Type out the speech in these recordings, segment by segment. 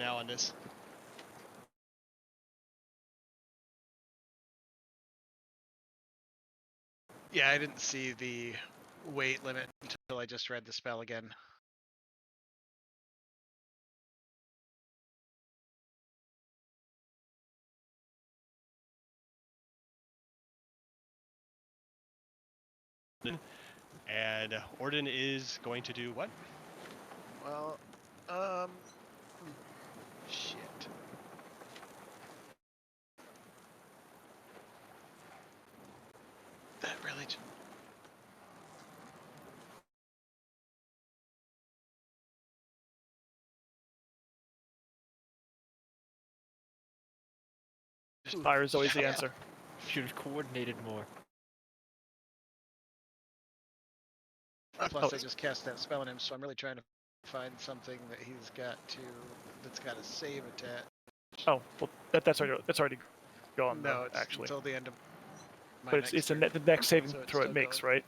now on this. Yeah, I didn't see the weight limit until I just read the spell again. And Orden is going to do what? Well, shit. That really just... Fire is always the Yeah. answer. Should have coordinated more. Plus, I just cast that spell on him, so I'm really trying to find something that he's got that's got a save attack. Oh, well, that's already gone. No, though, it's actually. until the end of my But it's turn. the next saving So it's throw it still makes, going. right?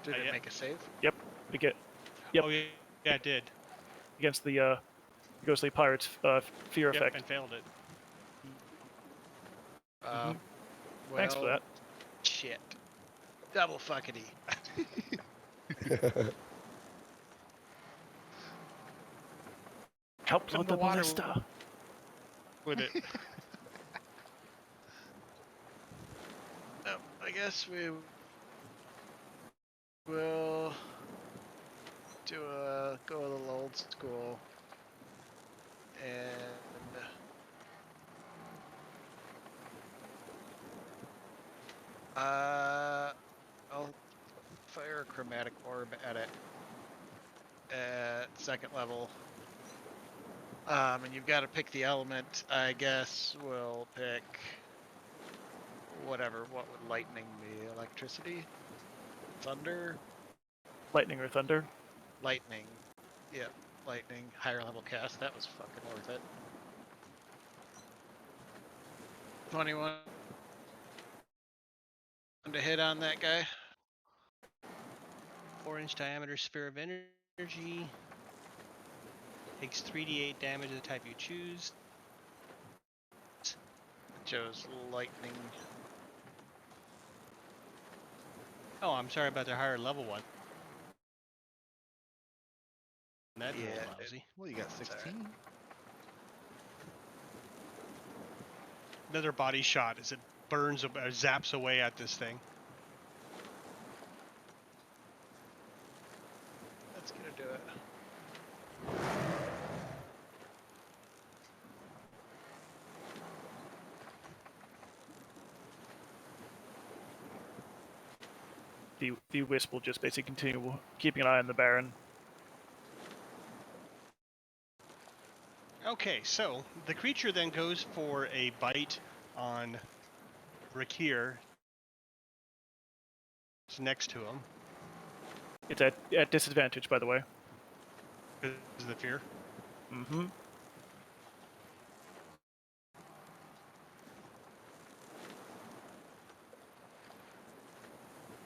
Did it yeah. make a save? Yep. We get Yep. Oh, yeah, it did. against the ghostly pirate's fear Yep, effect. and failed it. Well, Thanks for that. Shit. Double fuckity. Help Come load the the water ballista. With it. I guess we will go a little old school and I'll fire a chromatic orb at it at second level. And you've got to pick the element. I guess we'll pick whatever. What would lightning be? Electricity? Thunder? Lightning or thunder. Lightning. Yep, lightning. Higher level cast. That was fucking worth it. 21 to hit on that guy. 4-inch diameter sphere of energy. Takes 3d8 damage of the type you choose. Joe's lightning. Oh, I'm sorry about the higher level one. That Yeah, rolled lousy. Well, you got 16. Another body shot as it burns, zaps away at this thing. That's gonna do it. The wisp will just basically continue keeping an eye on the Baron. Okay, so the creature then goes for a bite on Rakir. It's next to him. It's at disadvantage, by the way. Because of the fear. Mm-hmm.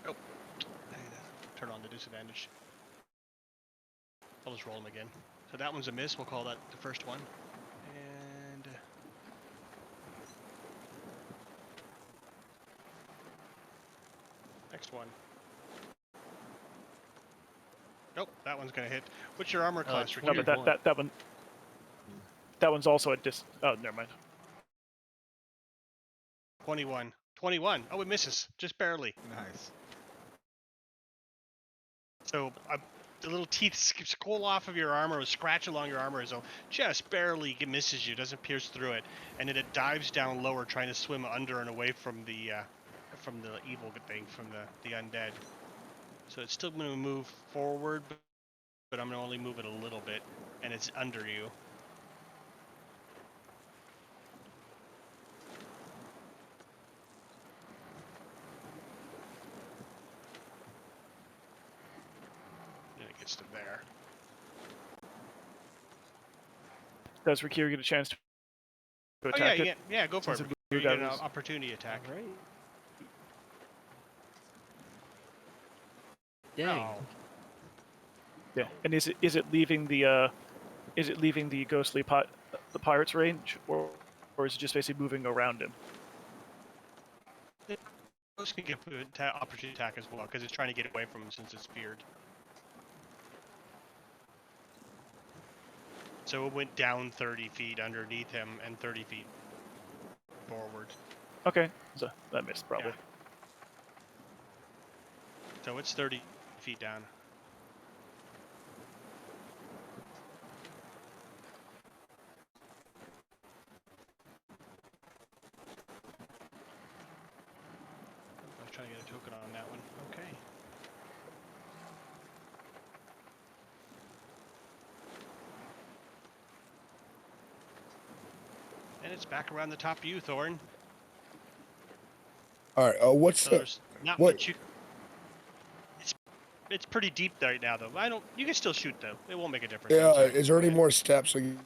Oh, turn on the disadvantage. I'll just roll them again. So that one's a miss. We'll call that the first one. And next one. Nope, that one's gonna hit. What's your armor class, No, Rakir? but that one's also at dis. Oh, never mind. 21. 21. Oh, it misses. Just barely. Nice. So the little teeth scroll off of your armor, or scratch along your armor, so just barely misses you, doesn't pierce through it, and then it dives down lower, trying to swim under and away from the evil thing, from the undead. So it's still going to move forward, but I'm going to only move it a little bit, and it's under you. Then it gets to there. Does Rakir get a chance to Oh attack yeah, it? yeah, go for Since it. it You get an goes- opportunity attack. All right. Dang. Oh. Yeah. And is it leaving the is it leaving the ghostly the pirate's range, or is it just basically moving around him? Ghost can get opportunity attack as well because it's trying to get away from him since it's feared. So it went down 30 feet underneath him and 30 feet forward. Okay, so that missed probably. Yeah. So it's 30 feet down. I was trying to get a token on that one. Okay. And it's back around the top of you, Thorn. All right. What's So the there's not what? much you. It's pretty deep right now, though. You can still shoot though. It won't make a difference. Yeah. I'm sorry. Is there any Go ahead. more steps so you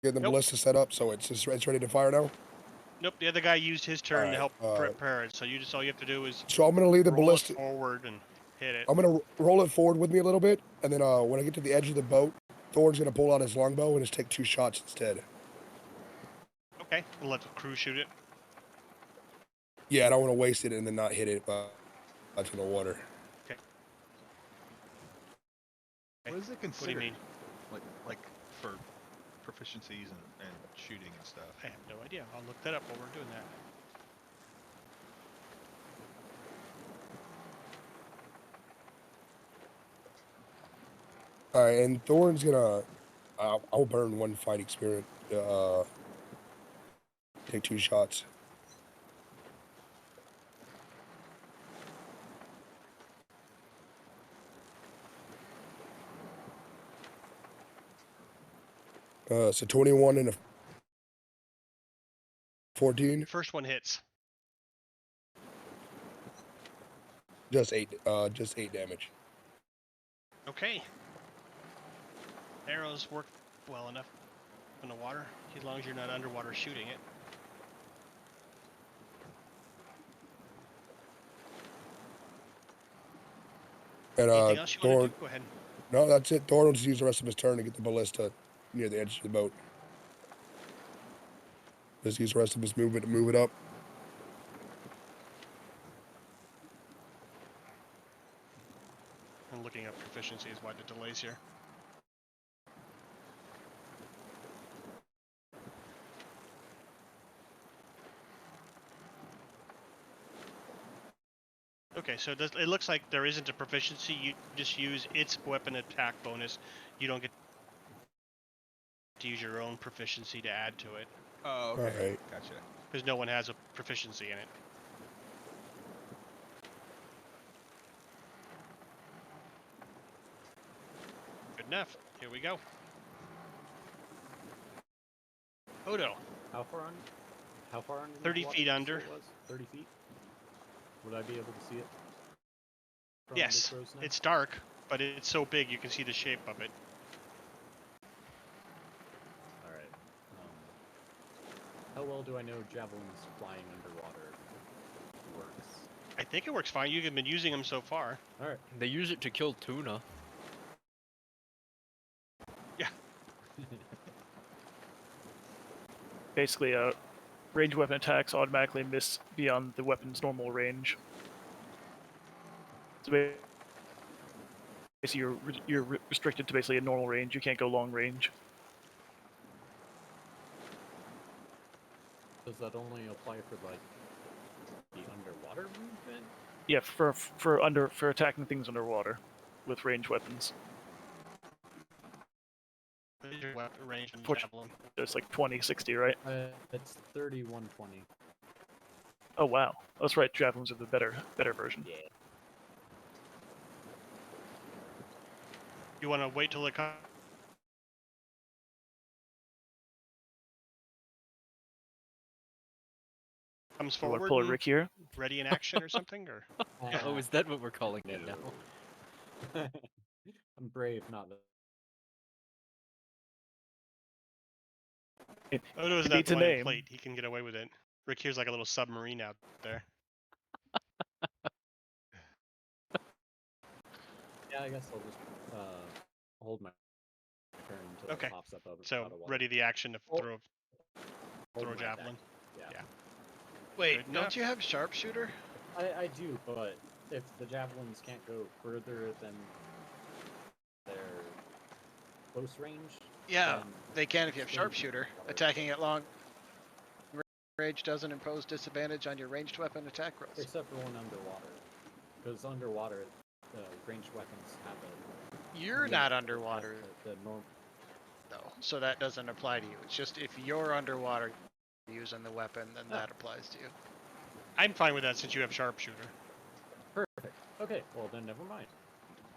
get the Nope. ballista set up so it's ready to fire now? Nope. The other guy used his turn to help Alright, prepare it. So all you have to do is So I'm gonna leave the roll ballista. it forward and hit it. I'm gonna roll it forward with me a little bit, and then when I get to the edge of the boat, Thor's gonna pull out his longbow and just take 2 shots instead. Okay. We'll let the crew shoot it. Yeah, I don't want to waste it and then not hit it in the water. What is it What do you considered? mean? Like for proficiencies and shooting and stuff? I have no idea. I'll look that up while we're doing that. All right, and Thorn's gonna. I'll burn 1 fight experience. Take 2 shots. So 21 and a 14. First one hits. Just 8 damage. Okay. Arrows work well enough in the water, as long as you're not underwater shooting it. And Anything else you want Thorn. to do? Go ahead. No, that's it. Thorn will just use the rest of his turn to get the ballista near the edge of the boat. Just use the rest of his movement to move it up. I'm looking up proficiencies, why the delays here. Okay, so it looks like there isn't a proficiency. You just use its weapon attack bonus. You don't get to use your own proficiency to add to it, Oh, okay. Alright. Gotcha. because no one has a proficiency in it. Good enough. Here we go. Odo. How far under? 30 feet under. It was 30 feet. Would I be able to see it? From Yes, this crow's nest? it's dark, but it's so big you can see the shape of it. All right. How well do I know javelins flying underwater works? I think it works fine. You've been using them so far. All right. They use it to kill tuna. Yeah. Basically, range weapon attacks automatically miss beyond the weapon's normal range. So basically, you're restricted to basically a normal range. You can't go long range. Does that only apply for like the underwater movement? Yeah, for attacking things underwater with range weapons. What is your weapon range and Fortu- javelin? It's like 20, 60, right? It's 30, 120. Oh wow, that's right. Javelins are the better version. Yeah. You want to wait till it comes You want forward, to pull a and Rick here? ready in action or something, or Oh, is that what we're calling it now? I'm brave, not Odo's It not beats a the one in name. plate. He can get away with it. Rick here's like a little submarine out there. Yeah, I guess I'll just hold my turn until that Okay. pops up out So of water. ready the action to Oh. throw Hold a my attack. javelin. Yeah. Yeah. Wait, Good don't enough. you have sharpshooter? I do, but if the javelins can't go further than their close range, Yeah, then they can if you have stay sharpshooter. water. Attacking at long range doesn't impose disadvantage on your ranged weapon attack rolls. Except for when underwater. Because underwater, the ranged weapons have a... You're limit not that underwater, The norm... though, so that doesn't apply to you. It's just if you're underwater using the weapon, then Ah. that applies to you. I'm fine with that since you have sharpshooter. Perfect. Okay, well then never mind.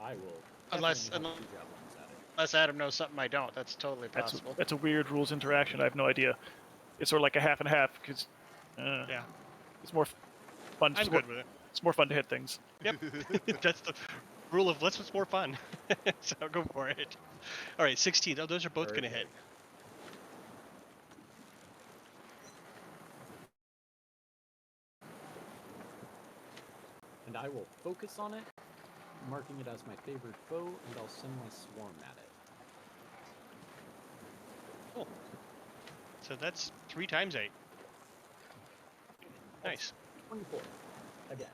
I will Unless- definitely have 2 javelins at it. Unless Adam knows something I don't, that's totally possible. That's a weird rules interaction. I have no idea. It's sort of like a half and half because Yeah. it's more fun. I'm good with it. It's more fun to hit things. Yep. That's the rule of less was more fun. So go for it. All right, 16. Oh, those are both going to hit. Perfect. And I will focus on it, marking it as my favored foe, and I'll send my swarm at it. Cool. So that's 3 times 8. Nice. 24. Again.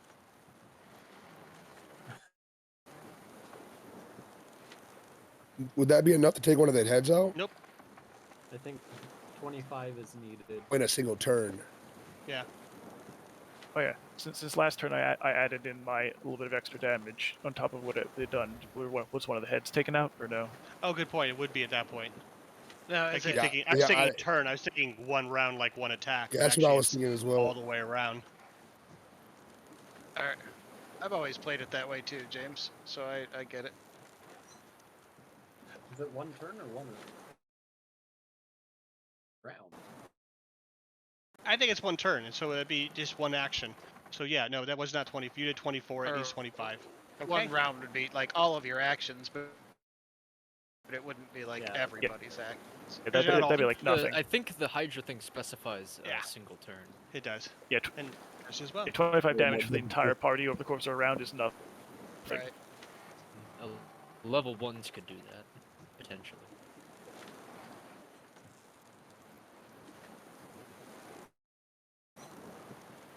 Would that be enough to take one of their heads out Nope. I think 25 is needed. in a single turn? Yeah. Oh yeah. Since this last turn, I added in my little bit of extra damage on top of what they'd done. Was one of the heads taken out or no? Oh, good point. It would be at that point. No, I is keep it? thinking. I was thinking a turn. I was thinking one round, like one attack. Yeah, but that's what I actually was it's thinking as all well. the way around. Alright. I've always played it that way too, James. So I get it. Is it one turn or one round? I think it's one turn, and so it'd be just one action. So yeah, no, that was not 20. If you did 24, at Or least 25. Okay. One round would be like all of your actions, but it wouldn't be like Yeah. everybody's actions. Yeah, They're not all- that'd be like nothing. I think the Hydra thing specifies a Yeah. single turn. It does. Yeah, And yours as well. 25 damage for the entire party over the course of a round is nothing. Right. Level 1s could do that, potentially.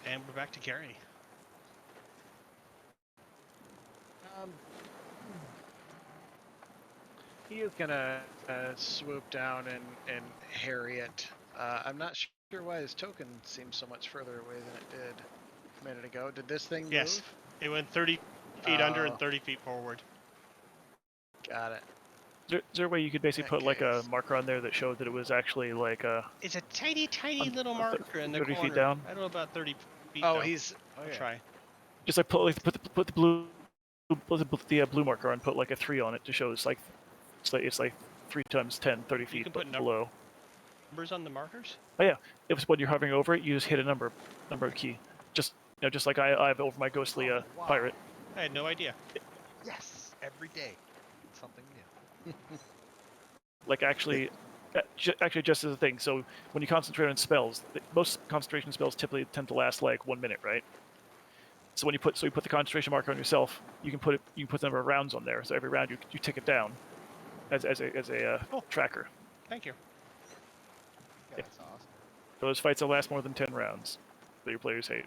And we're back to Gary. He is gonna swoop down and harry it. I'm not sure why his token seems so much further away than it did a minute ago. Did this thing Yes. move? It went 30 feet under and Oh. 30 feet forward. Got it. Is there a way you could basically In put that like a case. marker on there that showed that it was actually like a It's a tiny, tiny On- little on marker in the 30 corner. feet down? I don't know about 30 feet. Oh, though. he's. Oh, I'll yeah. try. just like put the blue blue marker and put like a 3 on it to show it's like 3 times 10, 30 feet can put below. Numbers on the markers? Oh yeah, if it's when you're hovering over it, you just hit a number key. Just just like I have over my ghostly Wow. pirate. I had no idea. Yes, every day, something new. Like actually, actually just as a thing. So when you concentrate on spells, most concentration spells typically tend to last like 1 minute, right? So when you put the concentration marker on yourself, you can put the number of rounds on there. So every round you tick it down as a Cool. tracker. Thank you. Yeah, Yeah. that's awesome. Those fights will last more than 10 rounds that your players hate.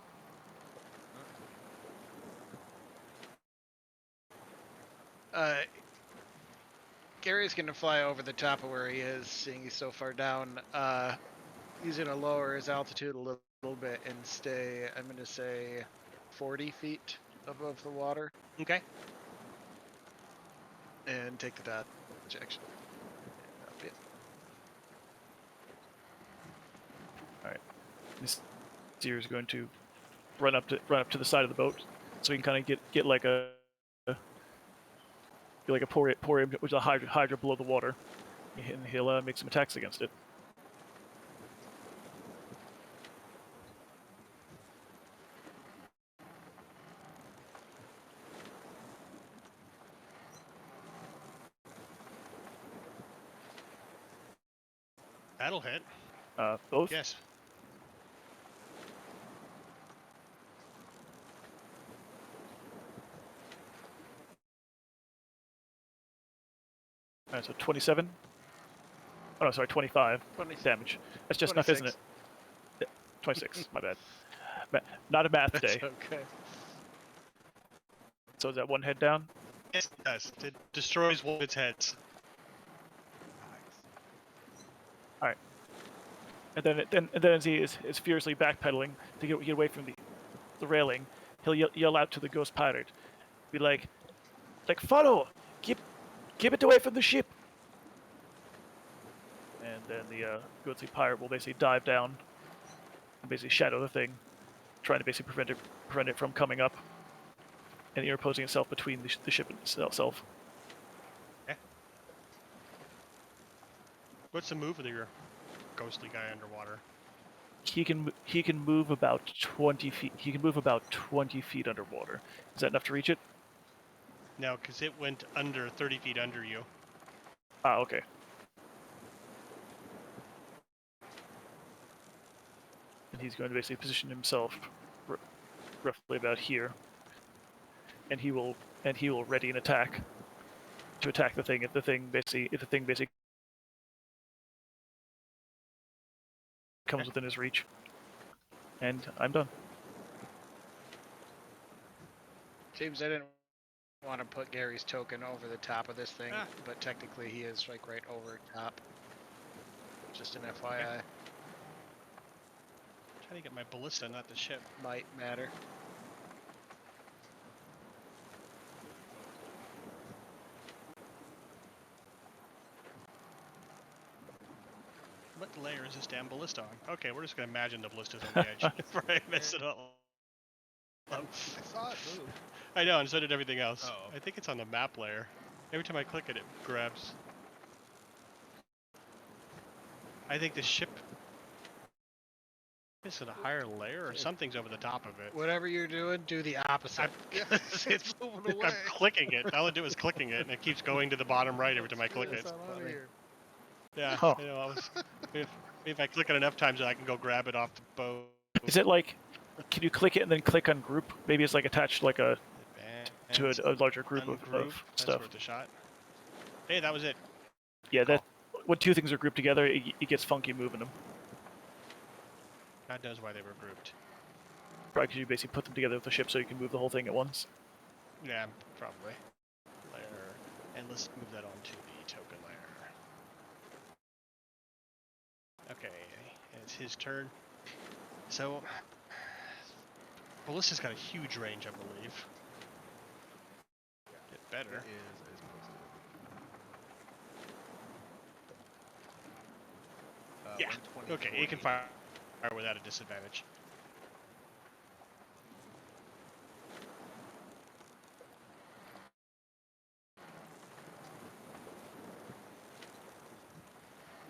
Gary's gonna fly over the top of where he is, seeing he's so far down. He's gonna lower his altitude a little bit and stay, I'm gonna say, 40 feet above the water, Okay. and take the dodge action. That'll be it. This deer is going to run up to the side of the boat, so he can kind of get like a pour with a hydra below the water, and he'll make some attacks against it. That'll hit. Both. Yes. So 27. Oh no, sorry, 25 20, damage. That's just enough, isn't it? 26. My bad. Not a math day. That's okay. So is that one head down? Yes, it does. It destroys one of its heads. And then as he is furiously backpedaling to get away from the railing, he'll yell out to the ghost pirate, be like follow, keep it away from the ship. And then the ghostly pirate will basically dive down and basically shadow the thing, trying to basically prevent it from coming up and interposing itself between the ship itself. Okay. What's the move of your ghostly guy underwater? He can move about 20 feet. He can move about 20 feet underwater. Is that enough to reach it? No, because it went under 30 feet under you. Ah, okay. And he's going to basically position himself roughly about here, and he will ready an attack to attack the thing if the thing basically comes within his reach. And I'm done. James, I didn't want to put Gary's token over the top of this thing, but technically he is like right over top. Just an FYI. Trying to get my ballista, not the ship. Might matter. What layer is this damn ballista on? Okay, we're just gonna imagine the ballista's on the edge before I mess it up. I saw it move. I know, and so did everything else. Oh. I think it's on the map layer. Every time I click it, it grabs. I think the ship is at a higher layer, or something's over the top of it. Whatever you're doing, do the opposite. It's moving away. I'm clicking it. All I do is clicking it, and it keeps going to the bottom right every time I click it. I'm out of here. Yeah, Huh. I know. If I click it enough times, I can go grab it off the boat. Is it like, can you click it and then click on group? Maybe it's like attached like to a larger group of That's stuff. worth a shot. Hey, that was it. Yeah, that when two things are grouped together, it gets funky moving them. God knows why they were grouped. Probably because you basically put them together with the ship so you can move the whole thing at once. Yeah, probably. Layer. And let's move that onto the token layer. Okay, and it's his turn. So, Ballista's got a huge range, I believe. Get better. It is supposed to. Yeah. Okay, you can fire without a disadvantage.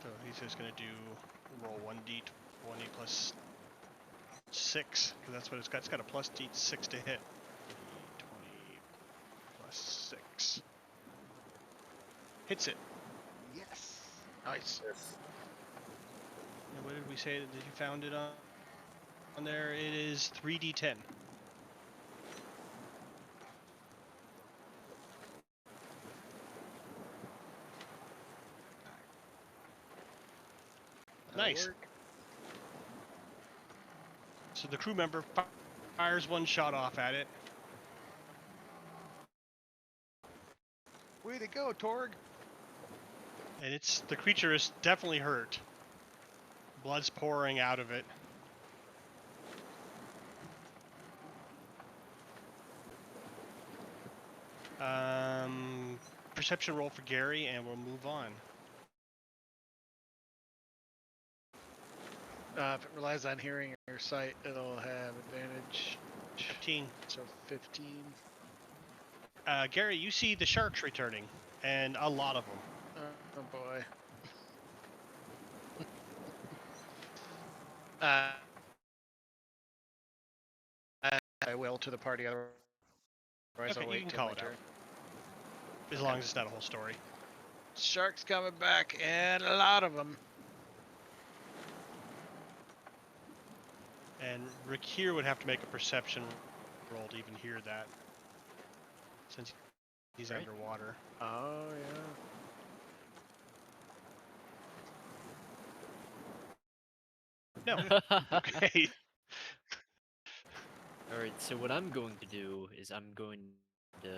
So he's just gonna do roll 1d plus 6, because that's what it's got. It's got a plus d6 to hit. 20 plus 6. Hits it. Yes. Nice. And what did we say that you found it on there? It is 3d10. Nice. So the crew member fires one shot off at it. Way to go, Torg. And the creature is definitely hurt. Blood's pouring out of it. Perception roll for Gary, and we'll move on. If it relies on hearing or sight, it'll have advantage. 15. So 15. Gary, you see the sharks returning, and a lot of them. Oh boy. I will to the party, otherwise Okay, I'll you wait can till call my it turn. out. As long as it's not a whole story. Sharks coming back, and a lot of them. And Rick here would have to make a perception roll to even hear that, since he's Right. underwater. Oh yeah. No. Okay. Alright, so what I'm going to do is I'm going to...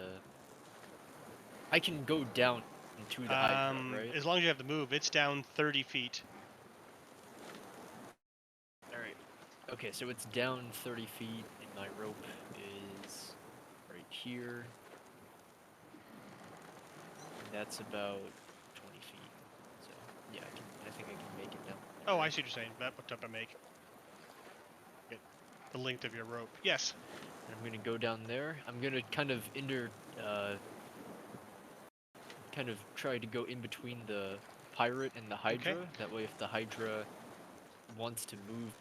I can go down to the Hydra, right? As long as you have the move, it's down 30 feet. Alright. Okay, so it's down 30 feet, and my rope is right here. And that's about 20 feet. So, yeah, I think I can make it down. Oh, I see what you're saying. That what type of make? Get the length of your rope. Yes. And I'm gonna go down there. I'm gonna kind of kind of try to go in between the pirate and the Hydra. Okay. That way, if the Hydra wants to move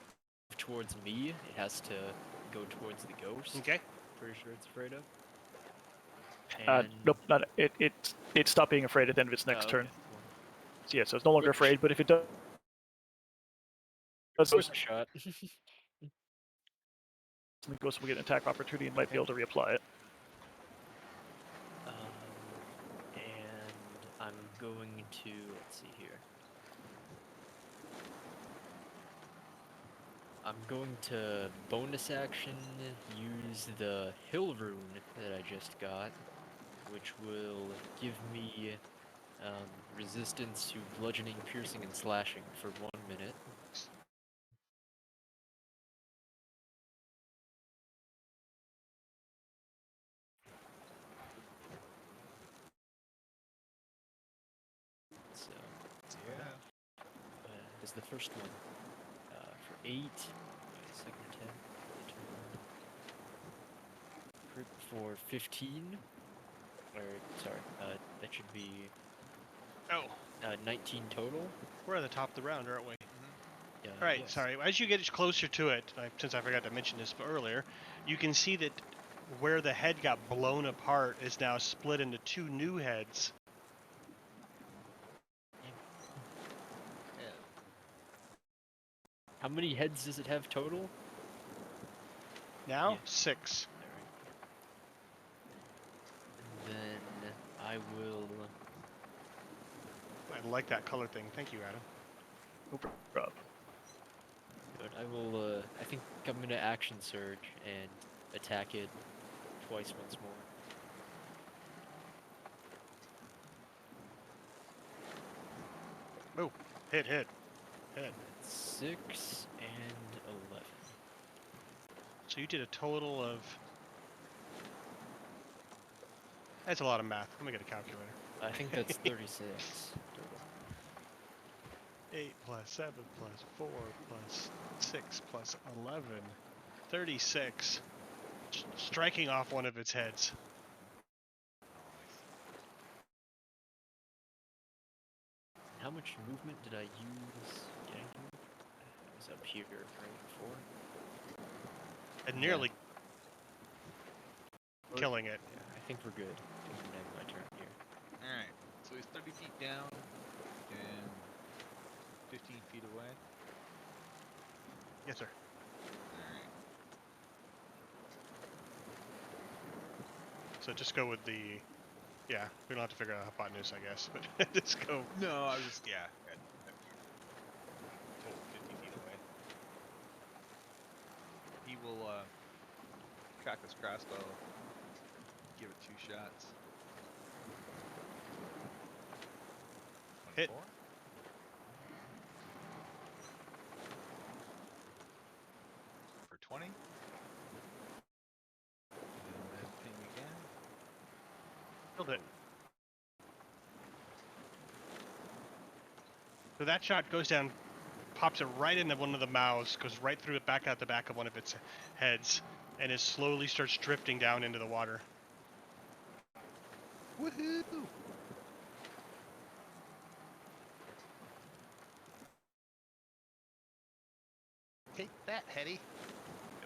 towards me, it has to go towards the ghost. Okay. Pretty sure it's afraid of. Nope, not it. It stopped being afraid at the end of its next Oh, turn. okay, cool. So yeah, so it's no longer Which- afraid. But if it does, Ghost shot. the ghost will get an attack opportunity and might be able to reapply it. And I'm going to, let's see here. I'm going to bonus action use the hill rune that I just got, which will give me resistance to bludgeoning, piercing, and slashing for 1 minute. So, Yeah. is the first one for 8. Second attack. Crit for 15. Or sorry, that should be Oh, 19 total. we're at the top of the round, aren't we? Yeah. All right. yes. Sorry. As you get closer to it, since I forgot to mention this earlier, you can see that where the head got blown apart is now split into 2 new heads. Yeah. How many heads does it have total? Now Yeah. 6. And then I will. I like that color thing. Thank you, Adam. No problem. But I will. I think I'm gonna action surge and attack it twice once more. Oh, hit. 6 and 11. So you did a total of. That's a lot of math. Let me get a calculator. I think that's 36 total. 8 plus 7 plus 4 plus 6 plus 11. 36. Striking off one of its heads. How much movement did I use getting to it? I was up here right before. And nearly Or- killing it. Yeah, I think we're good. I think I'm gonna end my turn here. Alright, so he's 30 feet down and 15 feet away. Yes, sir. Alright. So just go with the. Yeah, we don't have to figure out hypotenuse, I guess, but just go. No, I was just, yeah. Total 50 feet away. He will crack his crossbow, give it 2 shots. Hit. 24. For 20. And then ping again. Killed it. So that shot goes down, pops it right into one of the mouths, goes right through it, back out the back of one of its heads, and it slowly starts drifting down into the water. Woohoo! Take that, Hetty.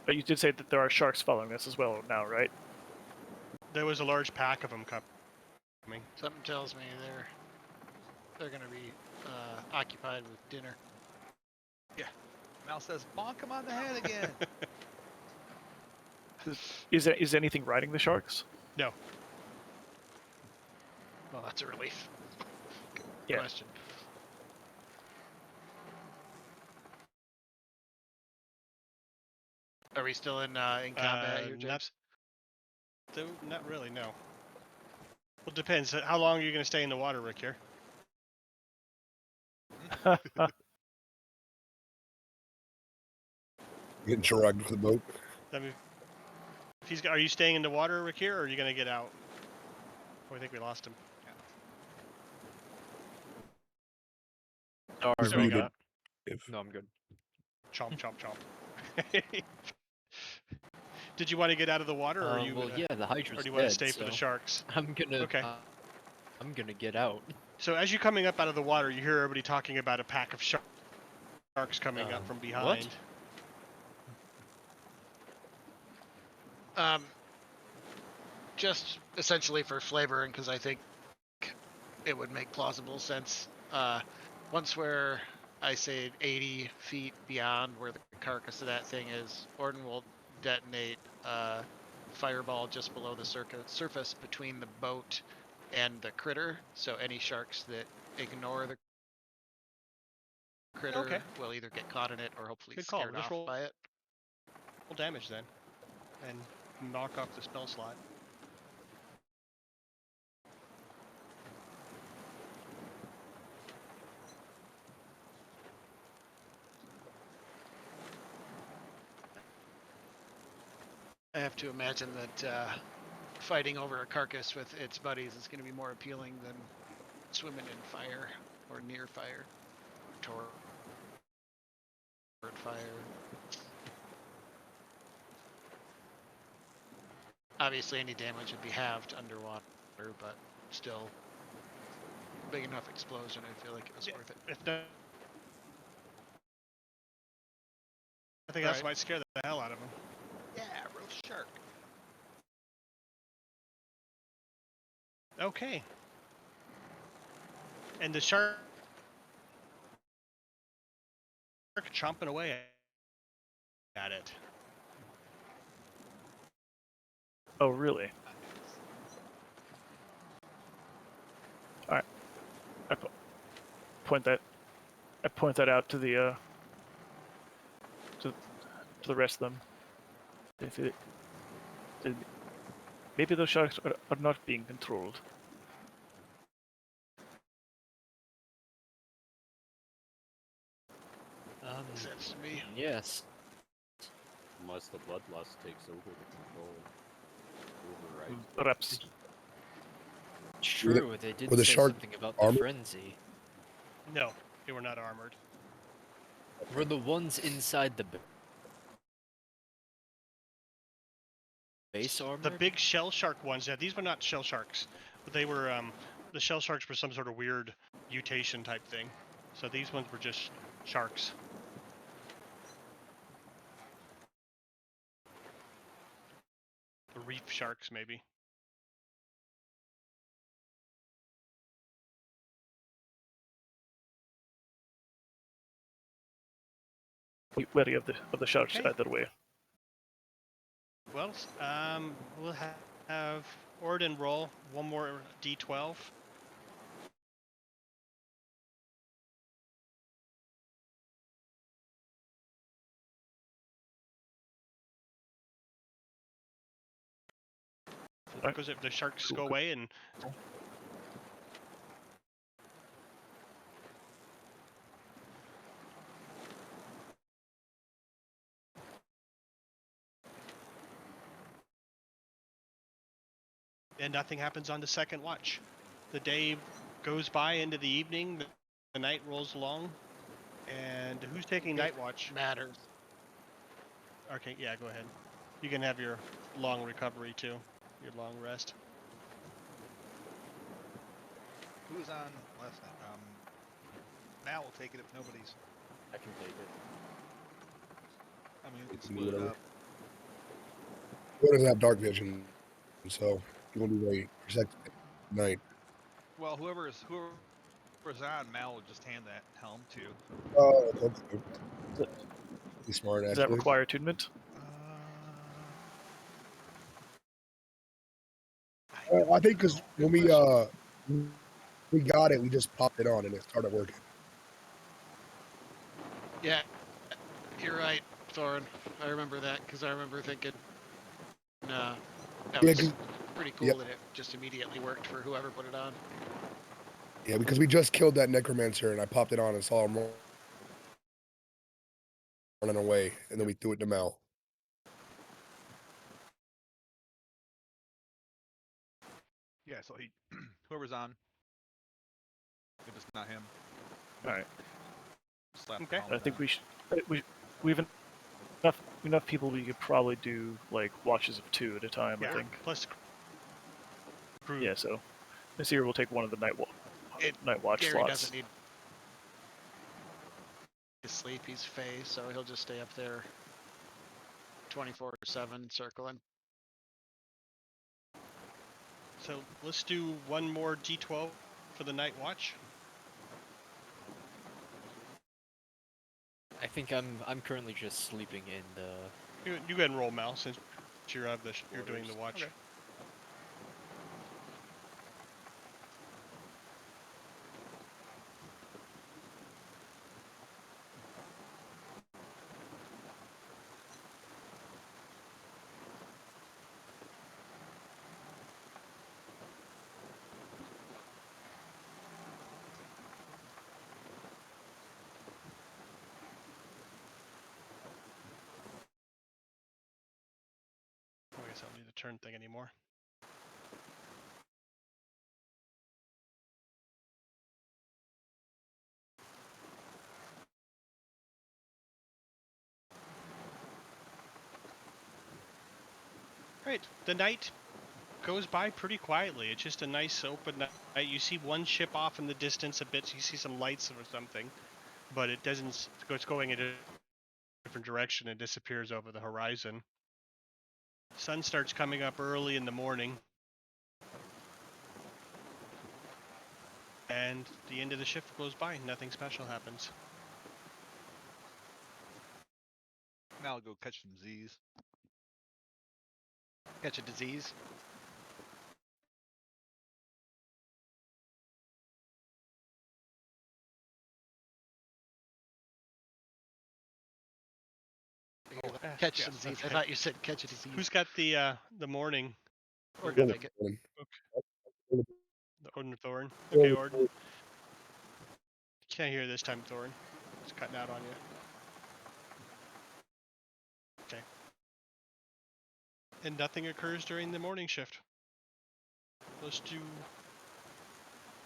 But you did say that there are sharks following this as well now, right? There was a large pack of them coming. Something tells me they're gonna be occupied with dinner. Mal says, bonk him on the head again. Is anything riding the sharks? No. Well, that's a relief. Yeah. Question. Are we still in combat here, James? Not really, no. Well, it depends. How long are you going to stay in the water, Rick, here? Getting drugged with the boat. I mean, are you staying in the water, Rick, here, or are you going to get out? Oh, I think we lost him. Sorry He's about muted. that. If No, I'm good. Chomp, chomp, chomp. Did you want to get out of the water, or are you? Well, yeah, the Hydra's Or do you want to dead, stay for the so sharks? I'm gonna. Okay. I'm gonna get out. So as you're coming up out of the water, you hear everybody talking about a pack of sharks coming up from behind. Just essentially for flavoring, because I think it would make plausible sense. Once we're, I say, 80 feet beyond where the carcass of that thing is, Orden will detonate a fireball just below the surface between the boat and the critter. So any sharks that ignore the critter will either get caught in it or hopefully Good call. scared Just off roll by it. damage then, and knock off the spell slot. I have to imagine that fighting over a carcass with its buddies is going to be more appealing than swimming in fire or near fire, toward fire. Obviously, any damage would be halved underwater, but still, big enough explosion. I feel like it was worth it. If nothing else might scare the hell out of them. Yeah, roast shark. Okay. And the shark chomping away at it. Oh, really? All right. I point that out to the to the rest of them. Maybe those sharks are not being controlled. Makes sense to me. Yes. Unless the bloodlust takes over the control. Override. Perhaps. True, they did with a say shark something about the armor? frenzy. No, they were not armored. Were the ones inside the base armor? The big shell shark ones, yeah, these were not shell sharks, but they were, the shell sharks were some sort of weird mutation type thing. So these ones were just sharks. The reef sharks, maybe. Be wary of the sharks Okay. either way. Well, we'll have Orden roll one more d12. Because if the sharks go away and nothing happens on the second watch. The day goes by into the evening, the night rolls along, and who's taking night watch? Matters. Okay, yeah, go ahead. You can have your long recovery too, your long rest. Who was on last night? Mal will take it if nobody's. I can take it. I mean, we can It's split it whatever. up. He doesn't have dark vision, so he will be very protected at night. Well, whoever's on, Mal will just hand that helm to. Oh, okay. He's smart, Does actually. that require attunement? I think because when we got it, we just popped it on and it started working. Yeah, you're right. Thorin. I remember that because I remember thinking that Yeah, was 'cause- pretty yeah. cool that it just immediately worked for whoever put it on. yeah, because we just killed that necromancer and I popped it on and saw him running away, and then we threw it to Mel. Yeah, so he, whoever's on, if it's not him, All right. slap Okay. the helmet I think on. we should. We've enough people. We could probably do like watches of 2 at a time. Yeah. I think. Plus crew. Yeah. So this year we'll take one of the It, night watch Gary slots. doesn't need to sleep. He's Fey, so he'll just stay up there 24/7 circling. So let's do one more D12 for the night watch. I think I'm currently just sleeping in the. You go ahead and roll, Mal, since you're you're doing the watch. Okay. I guess I don't need the turn thing anymore. Right, the night goes by pretty quietly. It's just a nice open night. You see one ship off in the distance a bit. You see some lights or something, but it doesn't. It's going in a different direction and disappears over the horizon. Sun starts coming up early in the morning, and the end of the shift goes by. Nothing special happens. Now I'll go catch some Z's. Catch a disease. Catch Yeah, some disease. I okay. thought you said catch a disease. Who's got the morning? We're gonna make it. Odin or Thorin? Okay, Odin. Can't hear this time, Thorin. It's cutting out on you. Okay. And nothing occurs during the morning shift. Let's do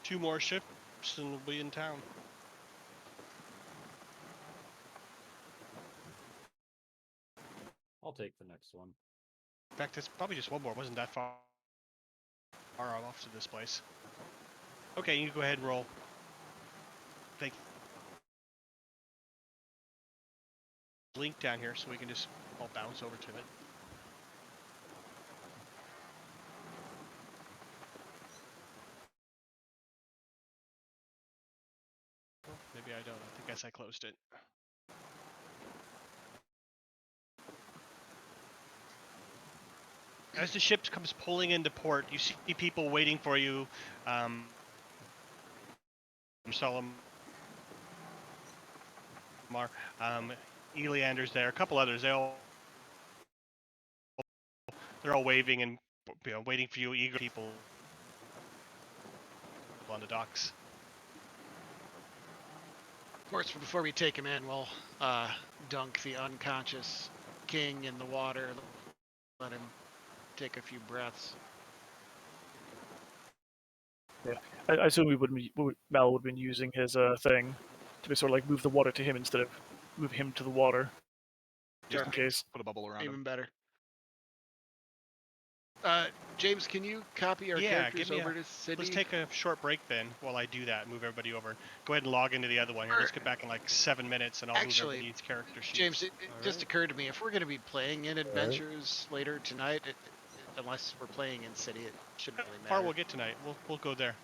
2 more shifts and we'll be in town. I'll take the next one. In fact, it's probably just one more. It wasn't that far off to this place. Okay, you can go ahead and roll. Thank link down here so we can just all bounce over to it. Maybe I don't. I guess I closed it. As the ship comes pulling into port, you see people waiting for you. Saltmarsh, Eleander's there, a couple others. They're all waving and waiting for you, eager people on the docks. Of course, before we take him in, we'll dunk the unconscious king in the water. Let him take a few breaths. Yeah. I assume Mal would have been using his thing to be sort of like move the water to him instead of moving him to the water, just in Sure. case. Put a bubble around Even him. better. James, can you copy our Yeah, characters over to Sydney? let's take a short break then while I do that. Move everybody over. Go ahead and log into the other one here. Let's get back in like 7 minutes and I'll Actually, move everybody's character sheets. James, it just Alright. occurred to me, if we're going to be playing in adventures later tonight, unless we're playing in city, it shouldn't really How matter. far we'll get tonight. We'll go there.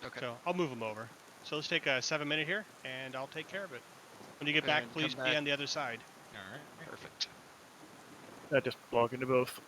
Okay. So I'll move them over. So let's take a 7 minute here and I'll take care of it. When you get back, And please come be back. on the other side. Alright. Perfect. I just log into both.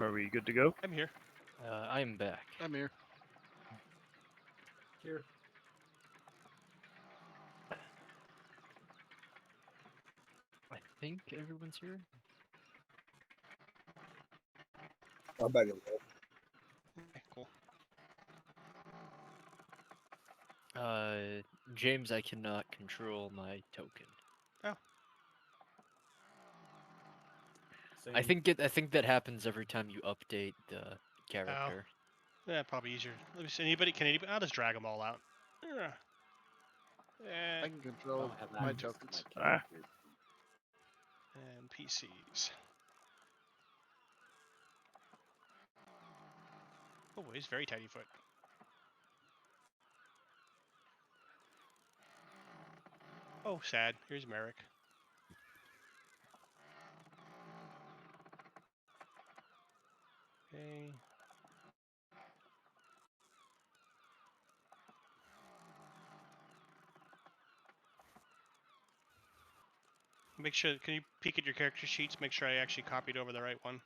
Are we good to go? I'm here. I am back. I'm here. Here. I think everyone's here. I'm back in there. Okay, cool. James, I cannot control my token. Same. I think that happens every time you update the character. Yeah, probably easier. Let me see. Anybody? Can anybody? I'll just drag them all out. Yeah. I can I control don't have my access to tokens. my Ah. character. And PCs. Oh, he's very tiny foot. Oh, sad. Here's Merrick. Okay. Make sure. Can you peek at your character sheets? Make sure I actually copied over the right one.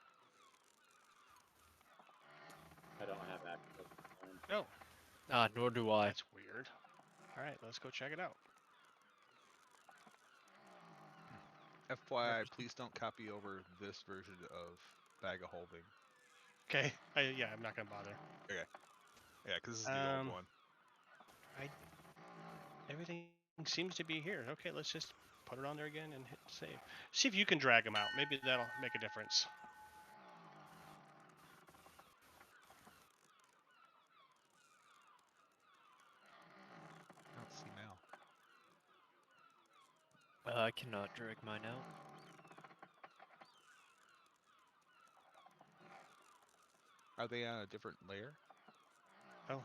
I don't have access to mine. Oh, Nor do I. that's weird. All right, let's go check it out. FYI, please don't copy over this version of Bag of Holding. Okay. Yeah, I'm not gonna bother. Yeah, because this is the old one. Everything seems to be here. Okay, let's just put it on there again and hit save. See if you can drag them out. Maybe that'll make a difference. I don't see Mal. I cannot drag mine out. Are they on a different layer? Oh,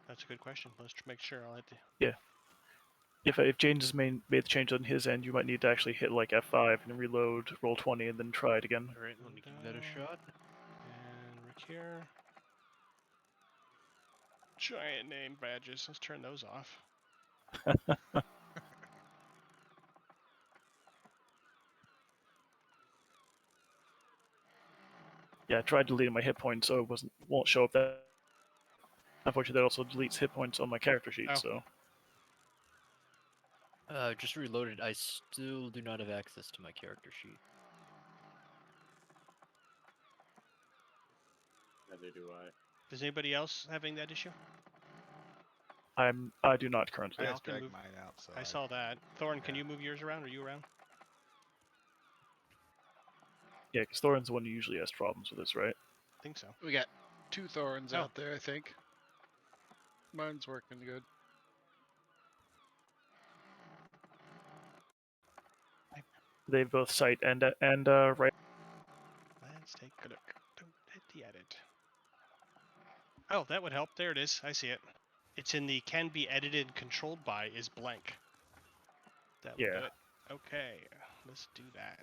that's a good question. Let's make sure. I'll hit the. Yeah. If James has made the change on his end, you might need to actually hit like F5 and reload, roll 20, and then try it again. All right, let me give that a shot. And Rick here. Giant name badges. Let's turn those off. Yeah, I tried deleting my hit points, so it won't show up that. Unfortunately, that also deletes hit points on my character sheet. Oh. So Just reloaded. I still do not have access to my character sheet. Neither do I. Is anybody else having that issue? I do not currently. I Al just can dragged move. mine out, so I saw that. Thorn, can yeah. you move yours around? Are you around? Yeah, because Thorin's the one who usually has problems with this, right? I think so. We got 2 Thorns Oh. out there, I think. Mine's working good. They both cite and right. Let's take a look. Don't hit the edit. Oh, that would help. There it is. I see it. It's in the can be edited and controlled by is blank. That would do Yeah. it. Okay, let's do that.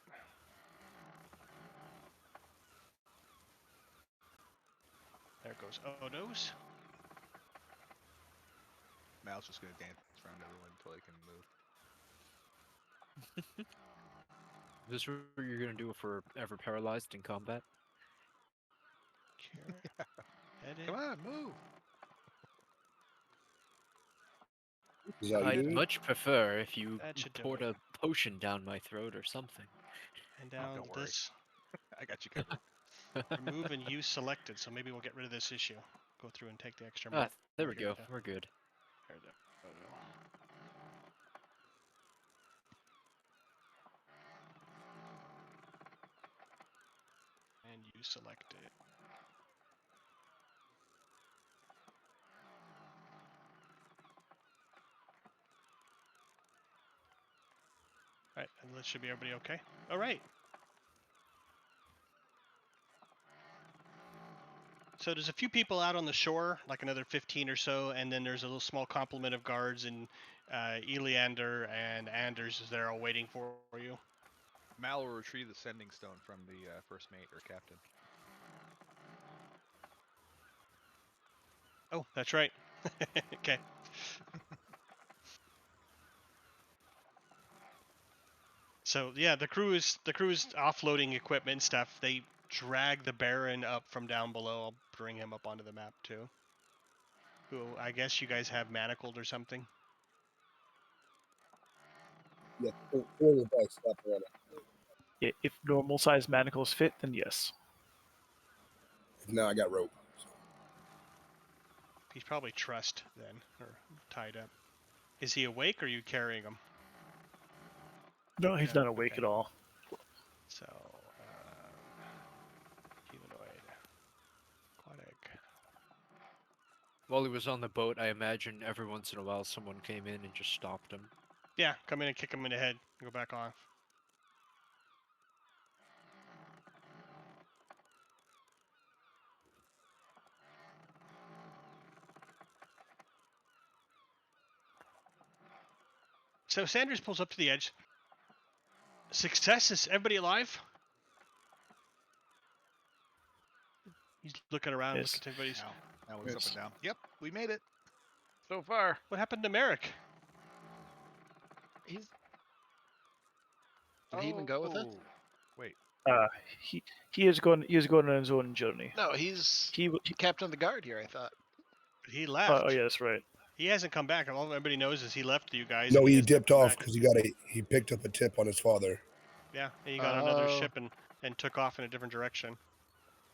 There goes Odo's. Mal's just gonna dance around everyone until he can move. Is this what you're gonna do if we're ever paralyzed in combat? Cure. Edit. Come on, move! Is that I'd you? much prefer if you That should do poured it. a potion down my throat or something. And Oh, down don't worry. this. I got you covered. Remove and use selected, so maybe we'll get rid of this issue. Go through and take the extra Ah, there we marker go. down. We're good. There we go. And use selected. Alright, and that should be everybody okay? Alright. So there's a few people out on the shore, like another 15 or so, and then there's a little small complement of guards, and Eleander and Anders is there all waiting for you. Mal will retrieve the sending stone from the first mate or captain. Oh, that's right. Okay. So yeah, the crew is offloading equipment and stuff. They drag the Baron up from down below. I'll bring him up onto the map too. Who I guess you guys have manacled or something. Yeah, four will probably slap around it. If normal size manacles fit, then yes. Now I got rope. He's probably trussed then, or tied up. Is he awake, or are you carrying him? No, he's No, not awake okay. at all. So, humanoid, aquatic. While he was on the boat, I imagine every once in a while someone came in and just stopped him. Yeah, come in and kick him in the head. Go back off. So Sanders pulls up to the edge. Success, is everybody alive? He's looking around, Yes. looking at everybody's. Now looks up Yes. and down. Yep, we made it. So far, What happened to Merrick? he's. Did he even go with us? Oh, wait. He is going on his own journey. No, he's He captain of the guard here. I thought. He left. oh yeah, that's right. He hasn't come back. All everybody knows is he left you guys. No, and he hasn't dipped come off back. because he picked up a tip on his father. Yeah, and he got another Oh. ship and took off in a different direction.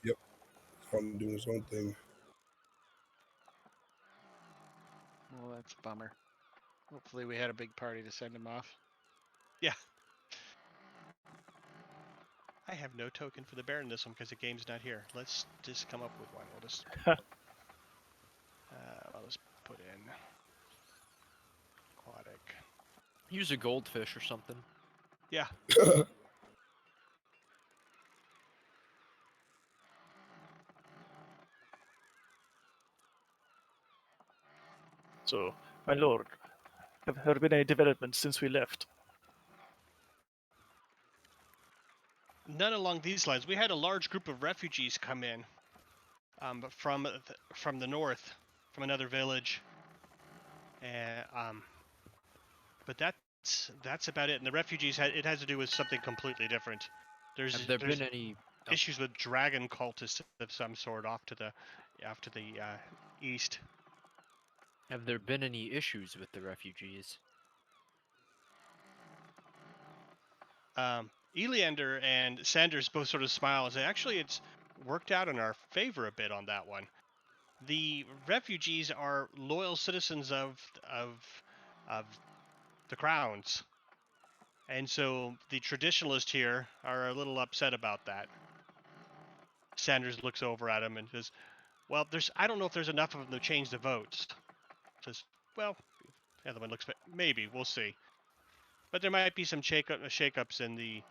He's on doing his own thing. Well, that's a bummer. Hopefully, we had a big party to send him off. Yeah. I have no token for the Baron in this one because the game's not here. Let's just come up with one. We'll just I'll just put in aquatic. Use a goldfish or something. Yeah. So, my lord, have there been any developments since we left? None along these lines. We had a large group of refugees come in from the north, from another village, and but that's about it. And the refugees it has to do with something completely different. Have there there's been any? Oh, issues with dragon cultists of some sort off to the east. have there been any issues with the refugees? Eleander and Sanders both sort of smile and say, actually, it's worked out in our favor a bit on that one. The refugees are loyal citizens of the crowns, and so the traditionalists here are a little upset about that. Sanders looks over at him and says, well, I don't know if there's enough of them to change the votes. Says, well, the other one looks, maybe, we'll see. But there might be some shake-ups in the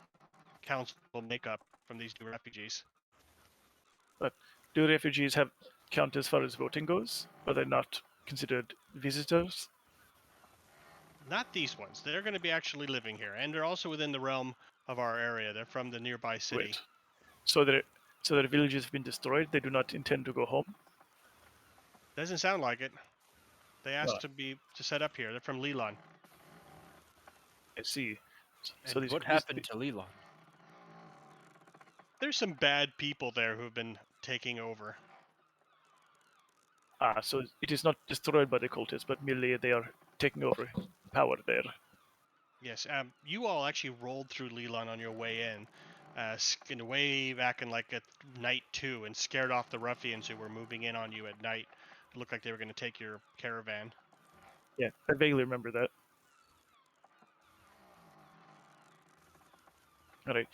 council makeup from these new refugees. But do refugees count as far as voting goes? Are they not considered visitors? Not these ones. They're going to be actually living here, and they're also within the realm of our area. They're from the nearby city. Wait. So their villages have been destroyed. They do not intend to go home. Doesn't sound like it. They asked Ah. to set up here. They're from Leland. I see. And So what happened to Leland? There's some bad people there who've been taking over. So it is not destroyed by the cultists, but merely they are taking over power there. Yes. You all actually rolled through Leland on your way in, way back in like at night 2, and scared off the ruffians who were moving in on you at night. It looked like they were going to take your caravan. Yeah, I vaguely remember that. All right,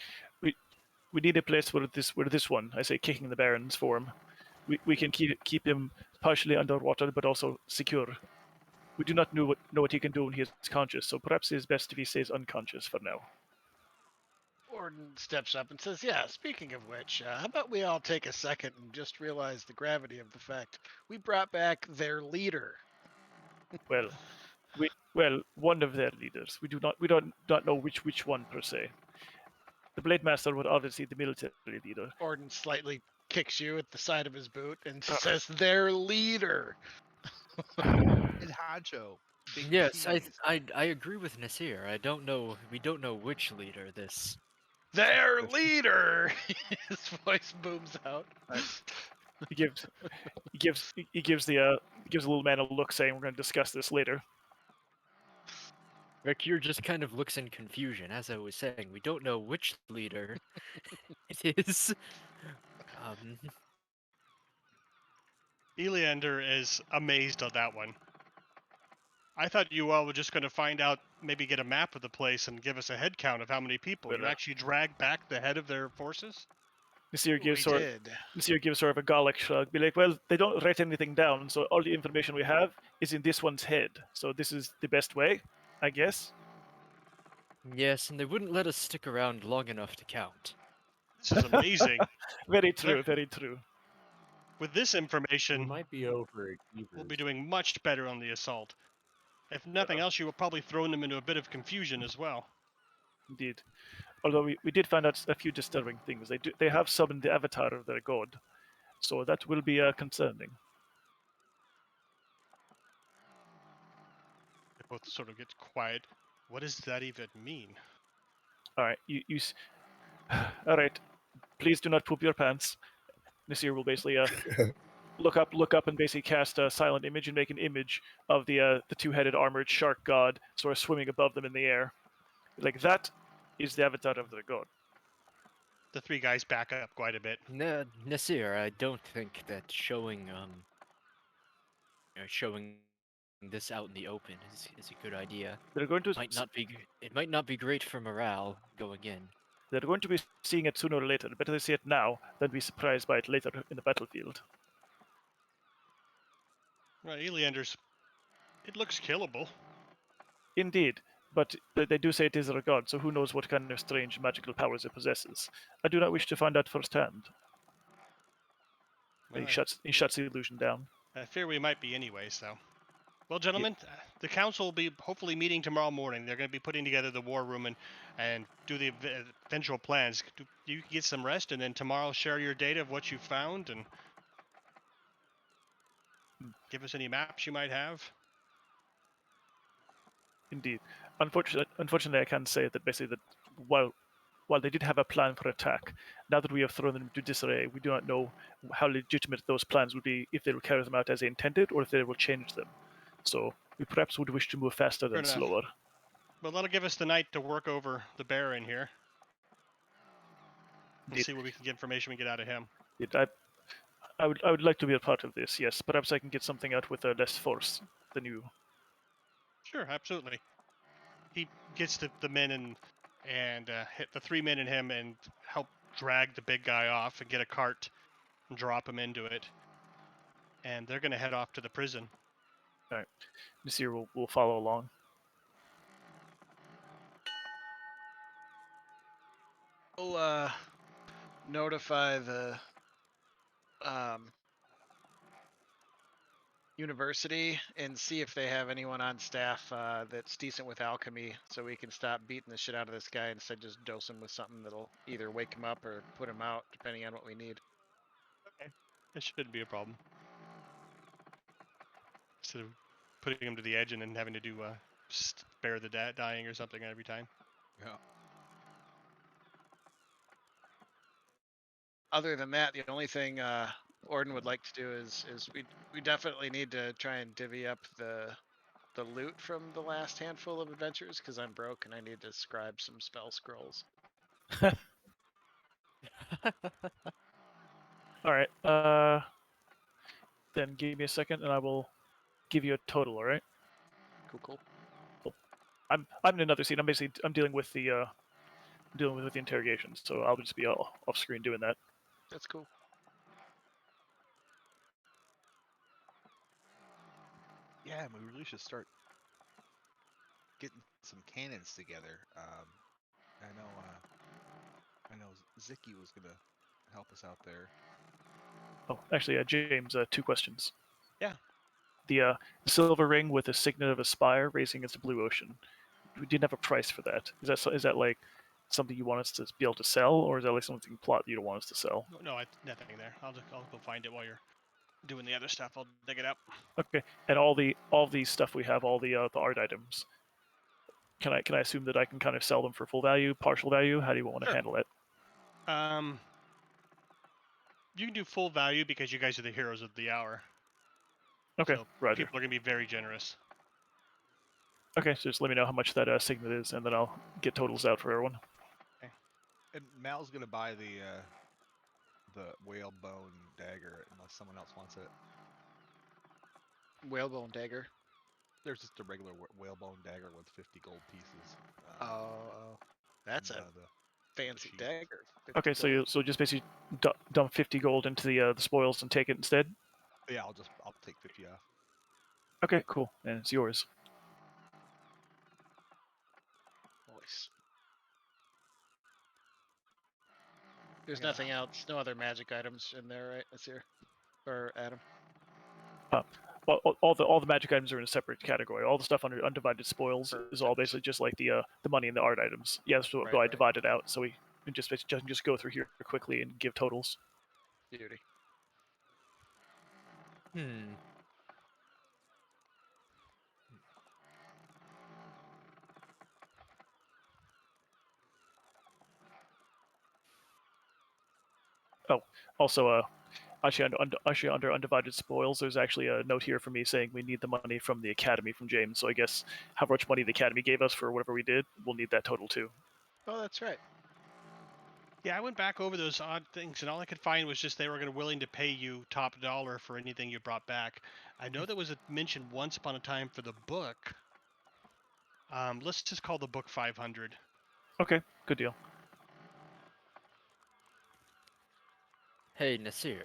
we need a place where this one, I say, kicking the Baron's form. We can keep him partially underwater, but also secure. We do not know what he can do when he is conscious, so perhaps it is best if he stays unconscious for now. Orden steps up and says, yeah, speaking of which, how about we all take a second and just realize the gravity of the fact we brought back their leader. Well, one of their leaders. We do not know which one per se. The Blade Master would obviously the military leader. Orden slightly kicks you at the side of his boot and says, their leader. And Hajo. Big Yes, cheese. I agree with Nasir. We don't know which leader this Their leader! His voice booms out. He gives the little man a look, saying, "We're going to discuss this later." Rekir just kind of looks in confusion. As I was saying, we don't know which leader it is. Um, Eleander is amazed on that one. I thought you all were just going to find out, maybe get a map of the place and give us a head count of how many people. But, You actually dragged back the head of their forces? Nasir We gives did. sort of a Gallic shrug, be like, "Well, they don't write anything down, so all the information we have is in this one's head. So this is the best way, I guess." yes, and they wouldn't let us stick around long enough to count. This is amazing. Very true. There- Very true. With this We information, might be overachievers. we'll be doing much better on the assault. If nothing else, you were probably throwing them into a bit of confusion as well. Indeed. Although we did find out a few disturbing things. They have summoned the avatar of their god, so that will be concerning. They both sort of get quiet. What does that even mean? All right, all right. Please do not poop your pants. Nasir will basically look up, and basically cast a silent image and make an image of the two-headed armored shark god sort of swimming above them in the air. Like that is the avatar of their god. The three guys back up quite a bit. Nasir, I don't think that showing this out in the open is a good idea. They're going to It might not be great for morale going in. they're going to be seeing it sooner or later. Better they see it now than be surprised by it later in the battlefield. Well, Eleander's... It looks killable. Indeed, but they do say it is their god, so who knows what kind of strange magical powers it possesses. I do not wish to find out firsthand. Well, He shuts the illusion down. I fear we might be anyway, so... Well, gentlemen, the council will be hopefully meeting tomorrow morning. They're going to be putting together the war room and do the eventual plans. You get some rest, and then tomorrow share your data of what you found and give us any maps you might have. Indeed. Unfortunately, I can say that basically that while they did have a plan for attack, now that we have thrown them into disarray, we do not know how legitimate those plans would be, if they will carry them out as they intended, or if they will change them. So we perhaps would wish to move faster than Fair enough. slower. Well, that'll give us the night to work over the bear in here. We'll Indeed. see what we can get information we get out of him. I would like to be a part of this. Yes, perhaps I can get something out with less force than you. Sure, absolutely. He gets the men and hit the three men and him and help drag the big guy off and get a cart and drop him into it. And they're going to head off to the prison. All right, Nasir will follow along. We'll notify the university and see if they have anyone on staff that's decent with alchemy, so we can stop beating the shit out of this guy and instead just dose him with something that'll either wake him up or put him out, depending on what we need. Okay. That shouldn't be a problem. Instead of putting him to the edge and then having to do spare the dying or something every time. Yeah. Other than that, the only thing Orden would like to do is we definitely need to try and divvy up the loot from the last handful of adventures, because I'm broke and I need to scribe some spell scrolls. All right. Then give me a second, and I will give you a total. All right. Cool. I'm in another scene. I'm dealing with the interrogations, so I'll just be off screen doing that. That's cool. Yeah, and we really should start getting some cannons together. I know Zicky was gonna help us out there. Oh, actually, James, 2 questions. Yeah. The silver ring with a signet of a spire raising its blue ocean. We didn't have a price for that. Is that like something you want us to be able to sell, or is that like something plot you don't want us to sell? No, nothing there. I'll go find it while you're doing the other stuff. I'll dig it up. Okay, and all the stuff we have, all the art items. can I assume that I can kind of sell them for full value, partial value? How do you want to Sure. handle it? You can do full value because you guys are the heroes of the hour. Okay, So Roger. people are going to be very generous. Okay, so just let me know how much that signet is, and then I'll get totals out for everyone. And Mal's gonna buy the whalebone dagger unless someone else wants it. Whalebone dagger. There's just a regular whalebone dagger with 50 gold pieces. Oh, that's in a the fancy sheath. dagger. 50 Okay, so gold. so just basically dump 50 gold into the spoils and take it instead. Yeah, I'll take 50 off. Okay, cool, and it's yours. Nice. There's Yeah. nothing else. No other magic items in there, right? That's here. Or Adam. All the magic items are in a separate category. All the stuff under undivided spoils is all Perfect. basically just like the money and the art items. Yes, so Right, I right. divided out so we can just go through here quickly and give totals. Beauty. Hmm. Oh, also, actually under undivided spoils, there's actually a note here for me saying we need the money from the academy from James. So I guess how much money the academy gave us for whatever we did, we'll need that total too. Oh, that's right. Yeah, I went back over those odd things, and all I could find was just they were willing to pay you top dollar for anything you brought back. I know there was a mention once upon a time for the book. Let's just call the book 500. Okay, good deal. Hey, Nasir.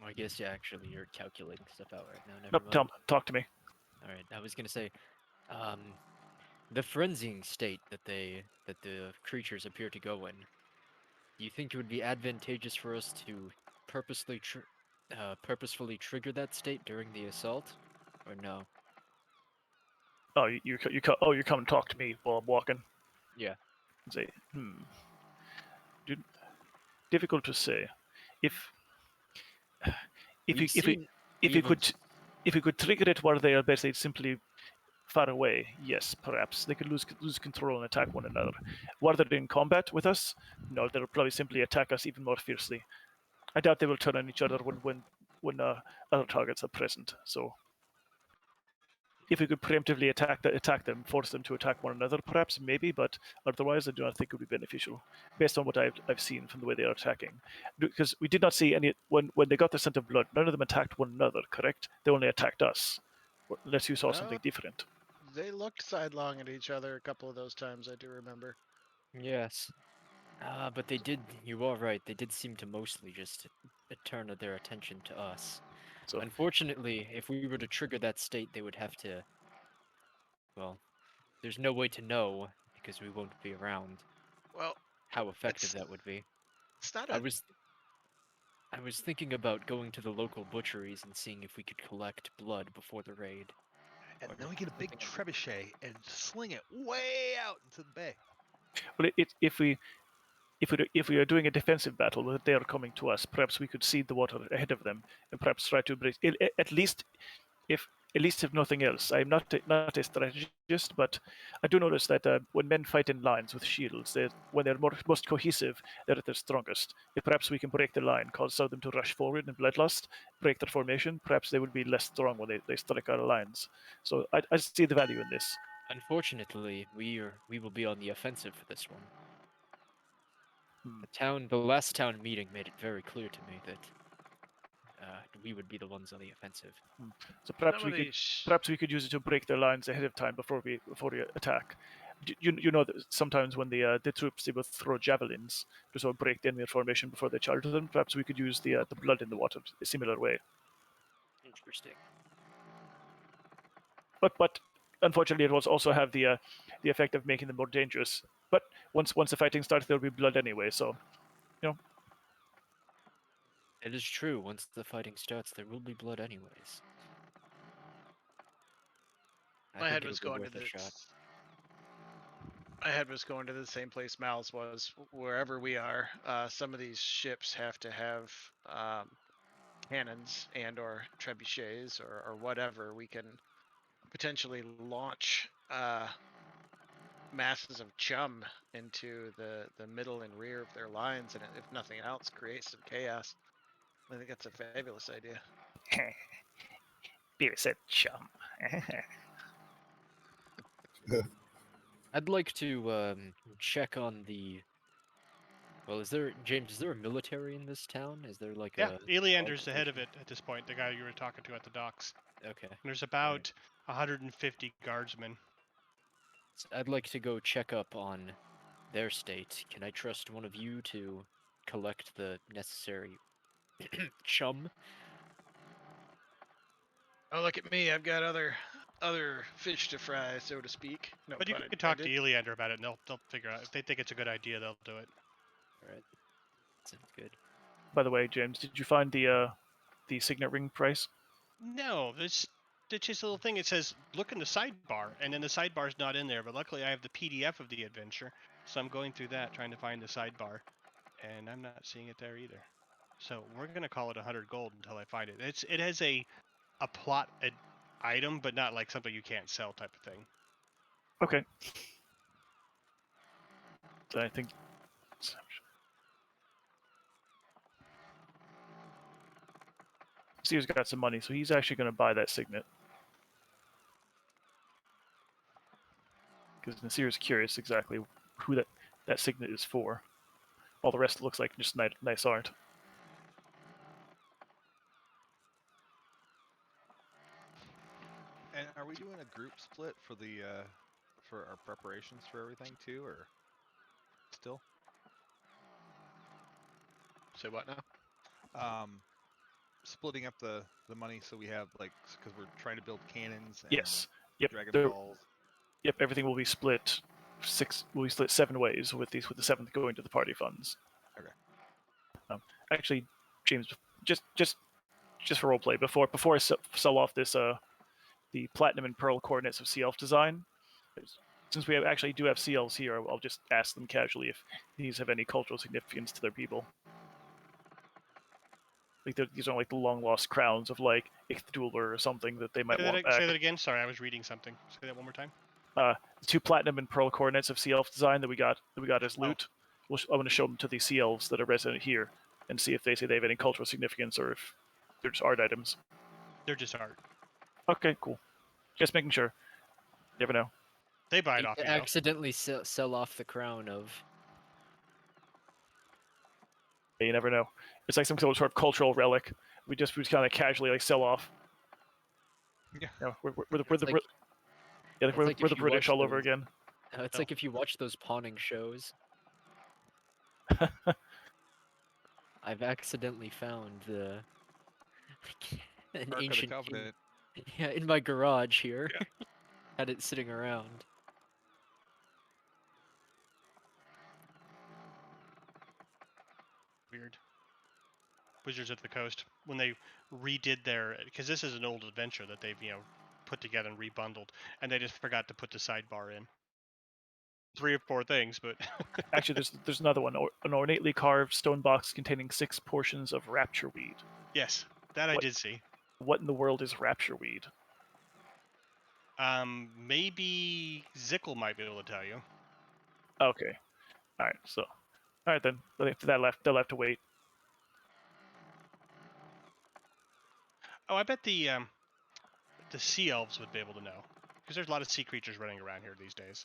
Well, I guess actually you're calculating stuff out right now. Never Nope, mind. talk to me. All right, I was gonna say, um, the frenzying state that the creatures appear to go in. Do you think it would be advantageous for us to purposefully trigger that state during the assault, or no? Oh, you're coming to talk to me while I'm walking. Yeah. Say, difficult to say. If if We've you if seen. if you We've could if you could trigger it while they are basically simply far away, yes, perhaps they could lose control and attack one another. While they're in combat with us, no, they'll probably simply attack us even more fiercely. I doubt they will turn on each other when other targets are present. So if we could preemptively attack them, force them to attack one another, perhaps, maybe, but otherwise, I do not think it would be beneficial, based on what I've seen from the way they are attacking. Because we did not see any when they got the scent of blood. None of them attacked one another. Correct? They only attacked us, unless you saw something different. They looked sidelong at each other a couple of those times, I do remember. Yes. But they did. You are right. They did seem to mostly just turn their attention to us. So Unfortunately, if we were to trigger that state, they would have to. Well, there's no way to know because we won't be around Well, how effective it's that would be. it's not I a. was I was thinking about going to the local butcheries and seeing if we could collect blood before the raid. And Or then we get a big something like- trebuchet and sling it way out into the bay. well, if we are doing a defensive battle where they are coming to us, perhaps we could seed the water ahead of them and perhaps try to break. At least, if nothing else, I'm not a strategist, but I do notice that when men fight in lines with shields, when they're most cohesive, they're at their strongest. If perhaps we can break the line, cause them to rush forward in bloodlust, break their formation, perhaps they would be less strong when they strike our lines. So I see the value in this. Unfortunately, we will be on the offensive for this one. Hmm. The last town meeting made it very clear to me that we would be the ones on the offensive. So perhaps Some we of could these. perhaps we could use it to break their lines ahead of time before we attack. You know that sometimes when the troops they will throw javelins to sort of break the enemy formation before they charge them. Perhaps we could use the blood in the water a similar way. Interesting. But unfortunately, it will also have the effect of making them more dangerous. But once the fighting starts, there will be blood anyway. So you know, It is true. Once the fighting starts, there will be blood anyways. I My think head it'll was be going to worth a shot. My head was going to the same place Mal's was. Wherever we are, some of these ships have to have cannons and or trebuchets or whatever we can potentially launch masses of chum into the middle and rear of their lines, and if nothing else, create some chaos. I think that's a fabulous idea. Beer said chum. I'd like to check on the. Well, is there James? Is there a military in this town? Is there like Yeah, a Eleander's dog the head of station? it at this point, the guy you were talking to at the docks. Okay. And there's about 150 guardsmen. So I'd like to go check up on their state. Can I trust one of you to collect the necessary chum? Oh, look at me! I've got other fish to fry, so to speak. No But you pun could talk to intended. Eleander about it, and they'll figure out. If they think it's a good idea, they'll do it. Alright. Sounds good. By the way, James, did you find the signet ring price? No, it's just a little thing. It says, look in the sidebar, and then the sidebar's not in there. But luckily, I have the PDF of the adventure, so I'm going through that, trying to find the sidebar, and I'm not seeing it there either. So we're gonna call it 100 gold until I find it. It has a plot item, but not like something you can't sell type of thing. Okay. So I think. Steve's got some money, so he's actually going to buy that signet. Because Nasir's curious exactly who that signet is for. All the rest looks like just nice art. And are we doing a group split for the for our preparations for everything too, or still? Say what now? Splitting up the money so we have like because we're trying to build cannons and Yes. Yep. dragon balls. Yep. Everything will be split will be split 7 ways with the 7th going to the party funds. Okay. Actually, James, just for roleplay, before I sell off this the platinum and pearl coordinates of Sea Elf design, since we actually do have Sea Elves here, I'll just ask them casually if these have any cultural significance to their people. Like these aren't like the long lost crowns of like Ichdulur or something that they might want back. Say that again. Sorry, I was reading something. Say that one more time. The 2 platinum and pearl coordinates of Sea Elf design that we got as loot. I want to show them to the Sea Elves that are resident here and see if they say they have any cultural significance or if they're just art items. They're just art. Okay, cool. Just making sure. You never know. They buy it off you, though. Accidentally sell off the crown of. You never know. It's like some sort of cultural relic. We just kind of casually like sell off. Yeah. You know, we're the if you British watch all over those- again. It's like if you watch those pawning shows. I've accidentally found an Ark of the ancient Covenant. yeah, in my garage here. Had it sitting around. Weird. Wizards of the Coast, when they redid their, because this is an old adventure that they've put together and rebundled, and they just forgot to put the sidebar in. 3 or 4 things, but Actually, there's another one. An ornately carved stone box containing 6 portions of rapture weed. yes, that I did see. What in the world is rapture weed? Maybe Zickle might be able to tell you. Okay. All right. So, all right then. They'll have to wait. Oh, I bet the sea elves would be able to know, because there's a lot of sea creatures running around here these days.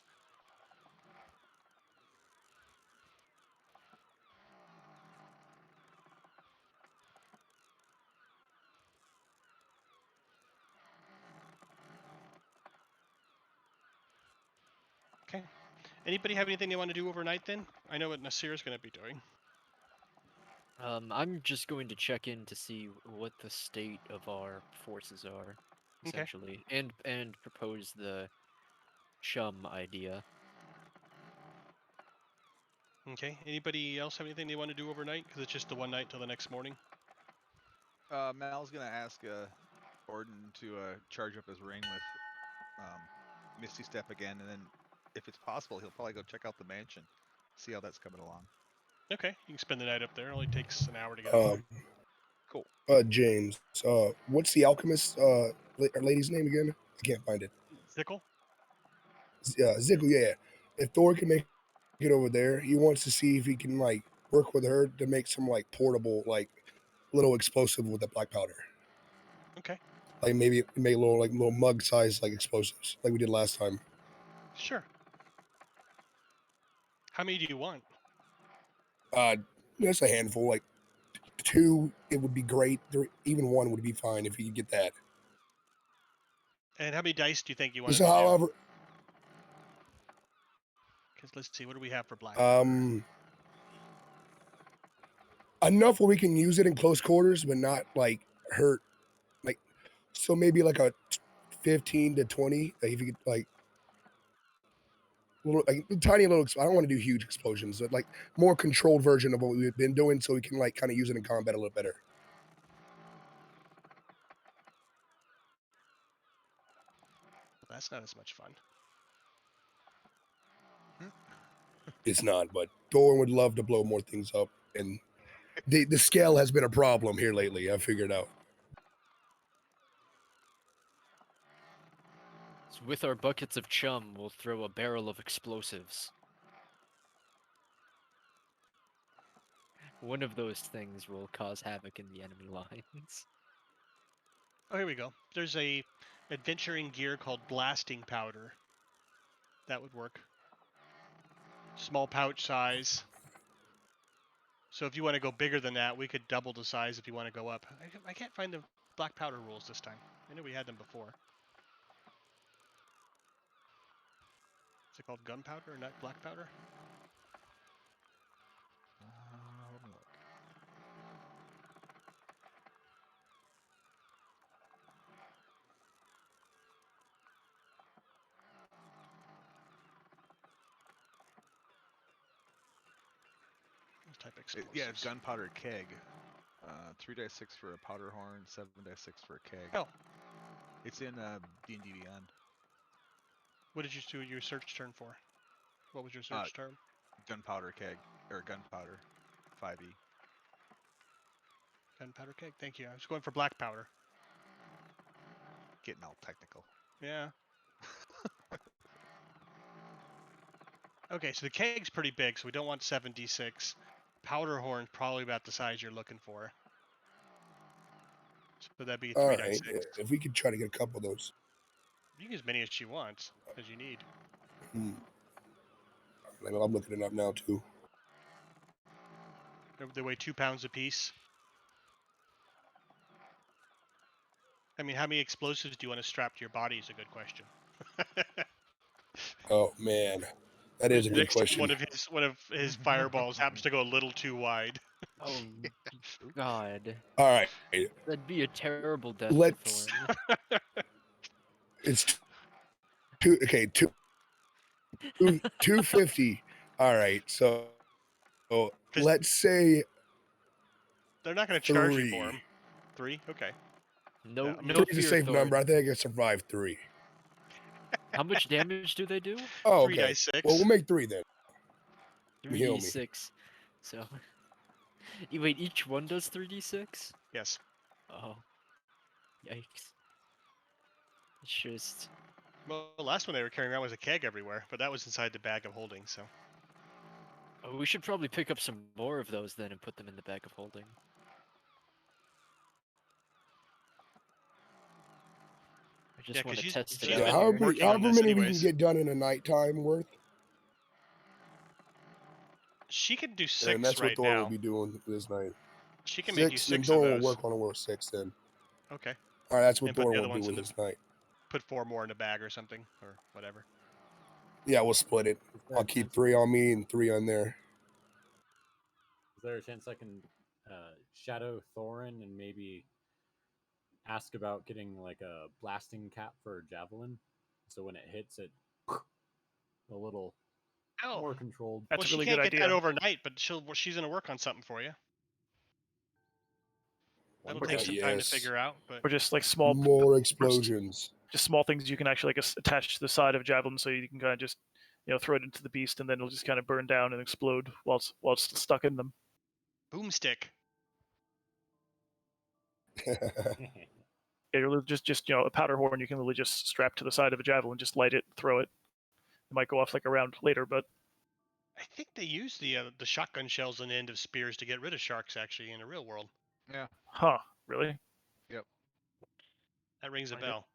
Okay. Anybody have anything they want to do overnight then? I know what Nasir's going to be doing. I'm just going to check in to see what the state of our forces are, essentially, and propose the chum idea. Okay. Anybody else have anything they want to do overnight? Because it's just the one night till the next morning. Mal's gonna ask Orden to charge up his ring with Misty Step again, and then if it's possible, he'll probably go check out the mansion, see how that's coming along. Okay, you can spend the night up there. It only takes an hour to get up there. Cool. James, what's the alchemist lady's name again? I can't find it. Sickle? Zickle, yeah. If Thor can make it over there, he wants to see if he can like work with her to make some like portable, like little explosive with the black powder. Okay. Like maybe make little mug size like explosives, like we did last time. Sure. How many do you want? Just a handful, like 2. It would be great. Even 1 would be fine if you could get that. And how many dice do you think you want So, to do? however, Because let's see, what do we have for black? enough where we can use it in close quarters, but not like hurt. Like, so maybe like a 15 to 20. Like if you could like little, like tiny little. I don't want to do huge explosions, but like more controlled version of what we've been doing, so we can like kind of use it in combat a little better. That's not as much fun. It's not, but Thor would love to blow more things up, and the scale has been a problem here lately. I figured out. So with our buckets of chum, we'll throw a barrel of explosives. One of those things will cause havoc in the enemy lines. Oh, here we go. There's a adventuring gear called blasting powder. That would work. Small pouch size. So if you want to go bigger than that, we could double the size if you want to go up. I can't find the black powder rules this time. I know we had them before. Is it called gunpowder or not black powder? Let me look. Let's type Yeah, explosives. it's gunpowder keg. 3d6 for a powder horn, 7d6 for a keg. Oh, It's in D&D Beyond. what did you do your search term for? What was your search term? Gunpowder keg, or gunpowder, 5e. Gunpowder keg. Thank you. I was going for black powder. Getting all technical. Yeah. Okay, so the keg's pretty big, so we don't want 7d6. Powder horn's probably about the size you're looking for. So that'd be All 3 right, d6. if we could try to get a couple of those. You can use as many as you want, as you need. I'm looking it up now too. They weigh 2 pounds apiece. I mean, how many explosives do you want to strap to your body is a good question. Oh man, that is a good Next time question. one of his fireballs happens to go a little too wide. Oh, God. All right, That'd be a terrible death let's. to Thorn. It's two. Okay, 250. All right, so let's say They're not going to charge you 3. for them. 3? Okay. No, Yeah, I mean, no Three's a fear, safe Thorn. number. I think I can survive 3. How much damage do they do? Oh, 3 okay. dice 6. Well, we'll make 3 then. Heal me. 3d6. So, wait, each one does 3d6? Yes. Oh, yikes! It's just Well, the last one they were carrying around was a keg everywhere, but that was inside the bag of holding, so. we should probably pick up some more of those then and put them in the bag of holding. I just want to test it she's out. been However working on this many we can anyways. get done in a nighttime worth. She can do 6 And that's what right Thor will now. be doing this night. She can make you 6, and 6 of Thor will those. work on a 6 then. Okay. All right, that's what And put Thor the will other do ones with in this night. Put 4 more in a bag or something, or whatever. Yeah, we'll split it. Is there I'll a keep chance- 3 on me and 3 on there. Is there a chance I can shadow Thorin and maybe ask about getting like a blasting cap for a javelin, so when it hits it, a little Oh. more controlled. That's Well, a she really can't good get idea. that overnight, but she's going to work on something for you. That'll take some time to figure out, but Or just like More explosions. just small things you can actually like attach to the side of javelin, so you can kind of just throw it into the beast, and then it'll just kind of burn down and explode while it's stuck in them. boomstick. Yeah, you're just a powder horn. You can literally just strap to the side of a javelin, just light it, throw it. It might go off like a round later, but I think they use the shotgun shells on the end of spears to get rid of sharks. Actually, in the real world, Yeah. huh? Really? Yep. that rings a Find it. bell.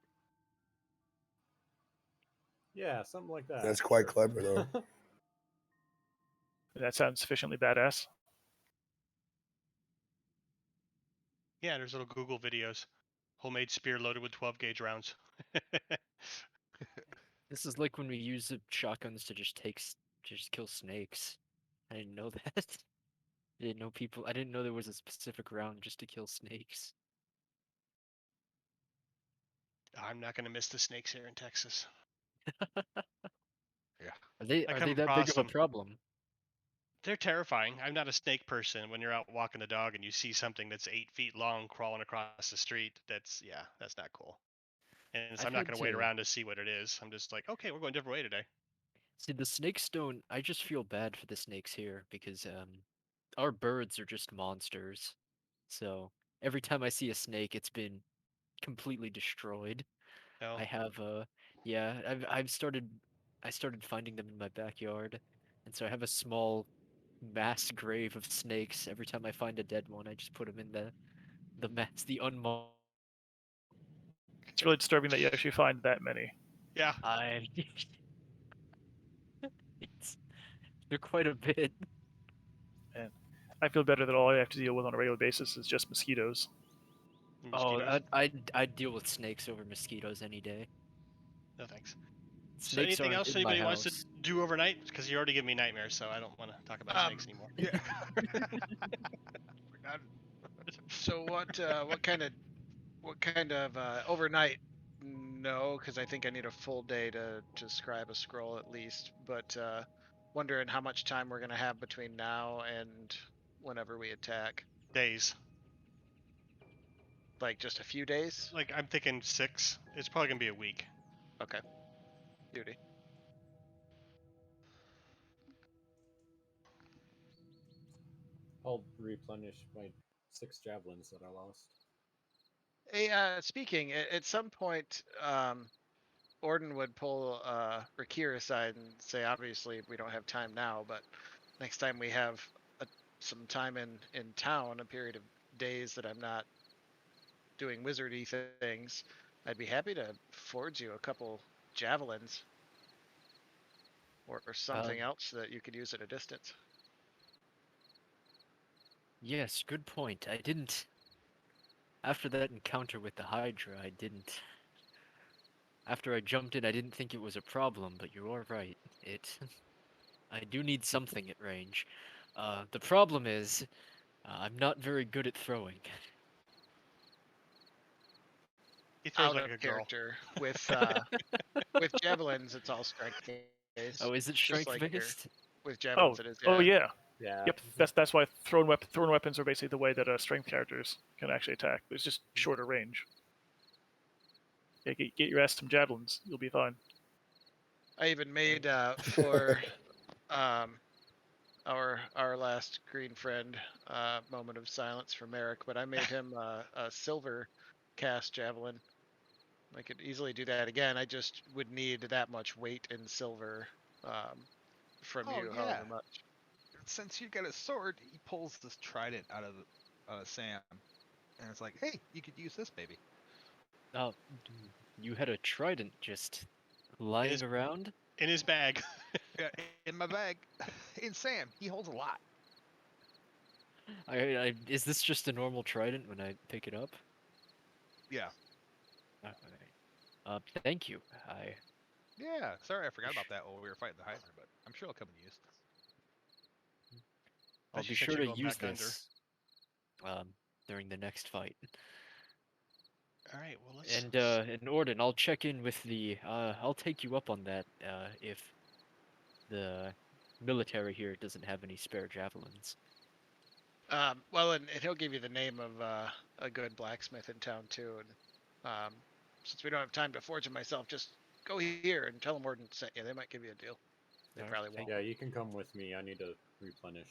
Yeah, something like that. That's quite sure. clever, though. That sounds sufficiently badass. Yeah, there's little Google videos. Homemade spear loaded with 12 gauge rounds. This is like when we use the shotguns to just kill snakes. I didn't know that. I didn't know people. I didn't know there was a specific round just to kill snakes. I'm not gonna miss the snakes here in Texas. Yeah. Are they I are come they that big across of a them. problem? They're terrifying. I'm not a snake person. When you're out walking the dog and you see something that's 8 feet long crawling across the street, that's not cool. And so I've I'm not had gonna wait to around to see what it is. I'm just like, okay, we're going a different way today. see the snakes don't. I just feel bad for the snakes here because our birds are just monsters. So every time I see a snake, it's been completely destroyed. No, I have yeah, I've started I started finding them in my backyard, and so I have a small mass grave of snakes. Every time I find a dead one, I just put them in the unmarked. It's really disturbing that you actually find that many. yeah, I it's, they're quite a bit. And I feel better that all I have to deal with on a regular basis is just mosquitoes. Oh, mosquitoes. I'd deal with snakes over mosquitoes any day. No thanks. So Snakes anything aren't else in my anybody wants to house. do overnight? Because you already give me nightmares, so I don't want to talk about snakes anymore. Yeah. Um, so what kind of overnight? No, because I think I need a full day to scribe a scroll at least. But wondering how much time we're gonna have between now and whenever we attack. Days. Like just a few days. Like I'm thinking 6. It's probably gonna be a week. Okay, beauty. I'll replenish my 6 javelins that I lost. Hey, speaking, at some point, Orden would pull Rakir aside and say, obviously, we don't have time now, but next time we have some time in town, a period of days that I'm not doing wizardy things, I'd be happy to forge you a couple javelins or something Um, else that you could use at a distance. yes, good point. I didn't. After that encounter with the Hydra, I didn't. After I jumped in, I didn't think it was a problem, but you are right. It. I do need something at range. The problem is, I'm not very good at throwing. He throws Out like of a girl. character with javelins, it's all strength based, Oh, is it just strength like your based? with Oh, javelins it is. oh Yeah. yeah. Yeah. Yep, that's why thrown weapons are basically the way that strength characters can actually attack. It's just shorter range. Yeah, get your ass some javelins, you'll be fine. I even made for um, our last green friend moment of silence for Merrick, but I made him a silver cast javelin. I could easily do that again. I just would need that much weight in silver from Oh you, yeah. however much. Since you got a sword, he pulls this trident out of Sam, and it's like, hey, you could use this, baby. Oh, you had a trident just In lying his around? in his bag. Yeah, in my bag. In Sam, he holds a lot. Is this just a normal trident when I pick it up? Yeah. Alright. Thank you. I Yeah. Sorry, I forgot about that while we were fighting the Hydra, but I'm sure it'll come in use. I'll Especially be since sure you're to going use back under. this during the next fight. All right. Well, let's. And Orden, I'll check in with the. I'll take you up on that. If the military here doesn't have any spare javelins. Well, and he'll give you the name of a good blacksmith in town too. And since we don't have time to forge them myself, just go here and tell them Orden sent you. They might give you a deal. They Alright, probably thank won't. Yeah, you can come with me. I need to replenish.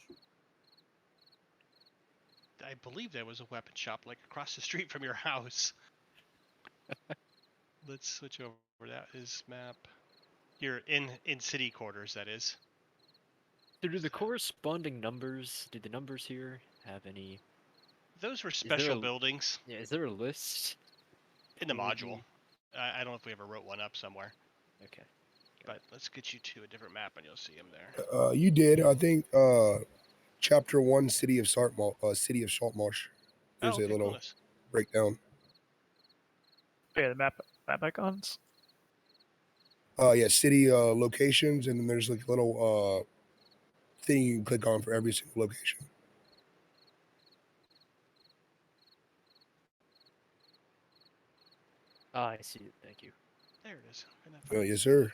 I believe there was a weapon shop like across the street from your house. Let's switch over. That is map. You're in city quarters. That is. So do the corresponding numbers? Do the numbers here have any? Those were Is there special a buildings yeah? Is there a list? in the Maybe. module. I don't know if we ever wrote one up somewhere. Okay. But let's get you to a different map and you'll see them there. You did, I think. Chapter 1, City of Saltmarsh. There's Oh, a okay, little coolness. breakdown. Yeah, the map icons. Yeah, city locations, and then there's like a little thing you can click on for every single location. Ah, I see it. Thank you. There it is. Isn't that fun? Yes, sir.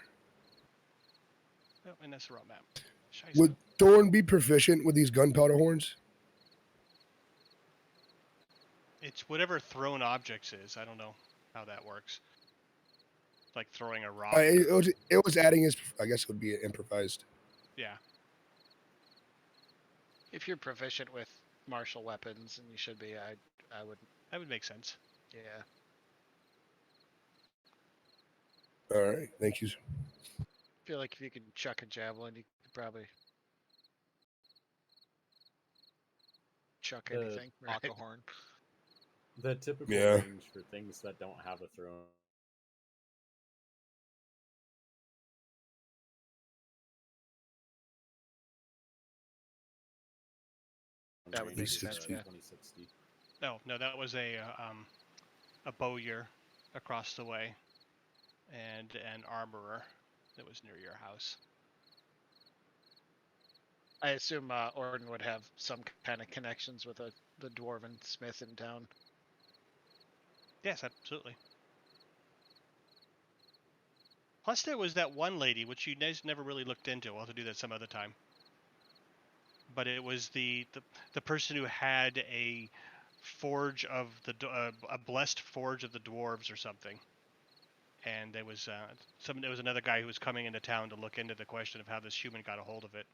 Oh, and that's the wrong map. Scheisse. Would Thorn be proficient with these gunpowder horns? It's whatever thrown objects is. I don't know how that works. It's like throwing a rock. It was adding his. I guess it would be improvised. Yeah. If you're proficient with martial weapons, and you should be, I would. That would make sense. Yeah. All right, thank you. I feel like if you could chuck a javelin, you could probably chuck anything. Right? Maka horn. The typical Yeah. range for things that don't have a throw. That would make range is, sense, yeah. 2060. No, that was a bowyer across the way, and an armorer that was near your house. I assume Orden would have some kind of connections with the dwarven smith in town. Yes, absolutely. Plus, there was that one lady, which you guys never really looked into. We'll have to do that some other time. But it was the person who had a forge of a blessed forge of the dwarves or something. And there was there was another guy who was coming into town to look into the question of how this human got a hold of it.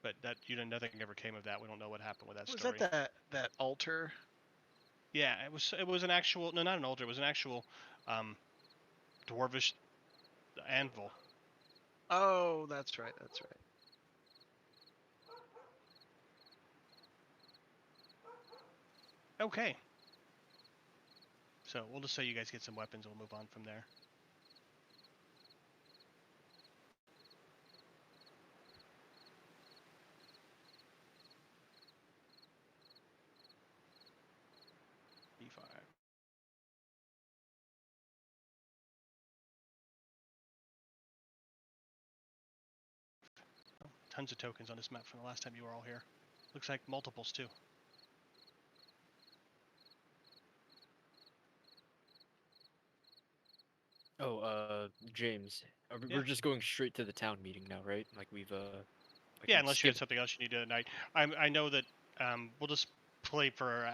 But that nothing ever came of that. We don't know what happened with that Was story. that that altar? Yeah, it was an actual not an altar. It was an actual dwarvish anvil. Oh, that's right. That's right. Okay. So we'll just say you guys get some weapons. We'll move on from there. B5. Oh, tons of tokens on this map from the last time you were all here. Looks like multiples too. Oh, James, Yeah. we're just going straight to the town meeting now, right? Like we've like Yeah, we've unless you had skipped. something else you need to do tonight. I know that we'll just play for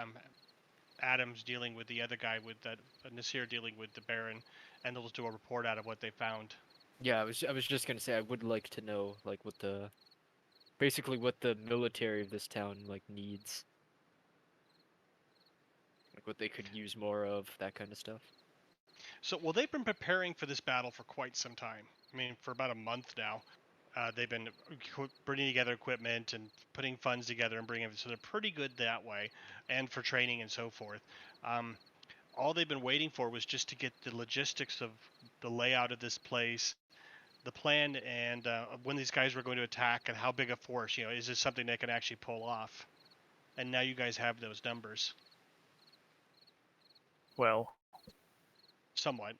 Adams dealing with the other guy with that Nasir dealing with the Baron, and they'll just do a report out of what they found. Yeah, I was just gonna say I would like to know like basically what the military of this town like needs, like what they could use more of, that kind of stuff. So, well, they've been preparing for this battle for quite some time. I mean, for about a month now. They've been bringing together equipment and putting funds together and bringing it, so they're pretty good that way, and for training and so forth. All they've been waiting for was just to get the logistics of the layout of this place, the plan, and when these guys were going to attack and how big a force. You know, is this something they can actually pull off? And now you guys have those numbers, Well, somewhat.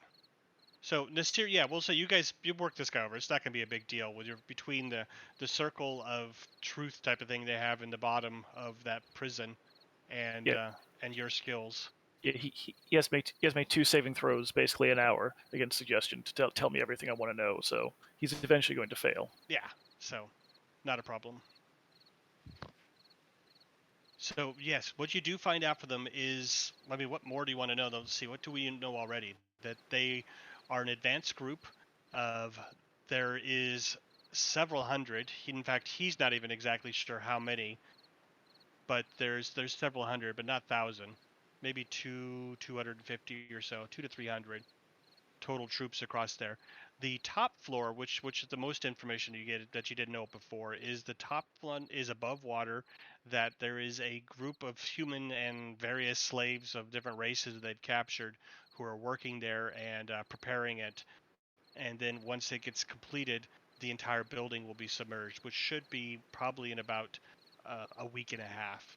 So Nasir, yeah, we'll say you guys work this guy over. It's not gonna be a big deal. When you're between the circle of truth type of thing they have in the bottom of that prison, and Yeah. and your skills. yeah, he has made 2 saving throws basically an hour against suggestion to tell me everything I want to know. So he's eventually going to fail. Yeah, so not a problem. So yes, what you do find out for them is, I mean, what more do you want to know? Let's see, what do we know already? That they are an advanced group of, there is several hundred. In fact, he's not even exactly sure how many, but there's several hundred, but not thousand. maybe 250 or so, 2 to 300 total troops across there. The top floor, which is the most information you get that you didn't know before, is the top one is above water. That there is a group of human and various slaves of different races they've captured who are working there and preparing it. And then once it gets completed, the entire building will be submerged, which should be probably in about a week and a half.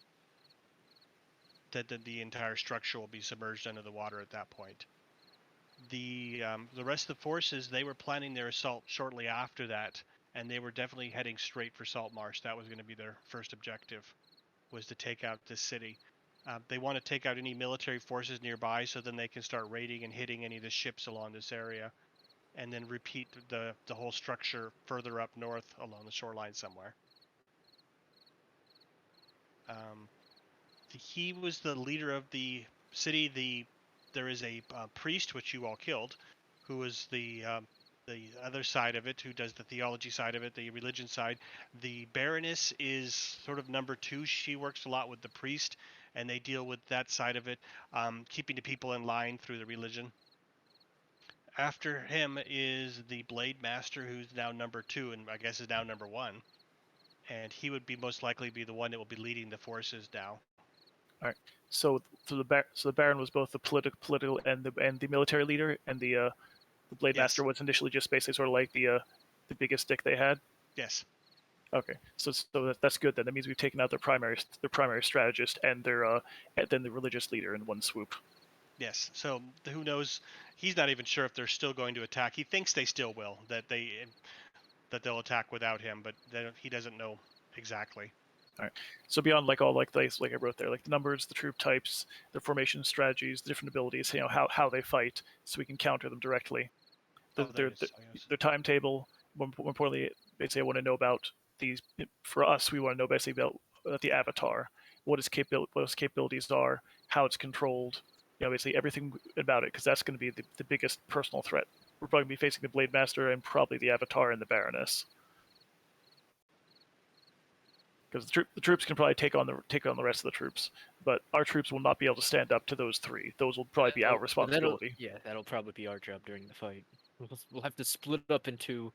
That the entire structure will be submerged under the water at that point. The rest of the forces, they were planning their assault shortly after that, and they were definitely heading straight for Saltmarsh. That was going to be their first objective, was to take out this city. They want to take out any military forces nearby, so then they can start raiding and hitting any of the ships along this area, and then repeat the whole structure further up north along the shoreline somewhere. He was the leader of the city. There is a priest, which you all killed, who was the other side of it, who does the theology side of it, the religion side. The Baroness is sort of number two. She works a lot with the priest, and they deal with that side of it, keeping the people in line through the religion. After him is the Blade Master, who's now number two, and I guess is now number one. And he would be most likely be the one that will be leading the forces now. All right. So the Baron was both the political and the military leader, and the Blade Yes. Master was initially just basically sort of like the biggest stick they had. Yes. Okay, so that's good then. That means we've taken out their primary strategist and then the religious leader in one swoop. Yes. So who knows? He's not even sure if they're still going to attack. He thinks they still will. That they'll attack without him, but he doesn't know exactly. All right. So beyond like all like I wrote there, like the numbers, the troop types, their formation strategies, the different abilities, how they fight, so we can counter them directly. Their timetable. More importantly, basically, I want to know about these. For us, we want to know basically about the avatar, what its capabilities are, how it's controlled. Basically everything about it, because that's going to be the biggest personal threat. We're probably going to be facing the Blade Master and probably the Avatar and the Baroness. Because the troops can probably take on the rest of the troops, but our troops will not be able to stand up to those three. Those will probably be our responsibility. That'll probably be our job during the fight. We'll have to split up into,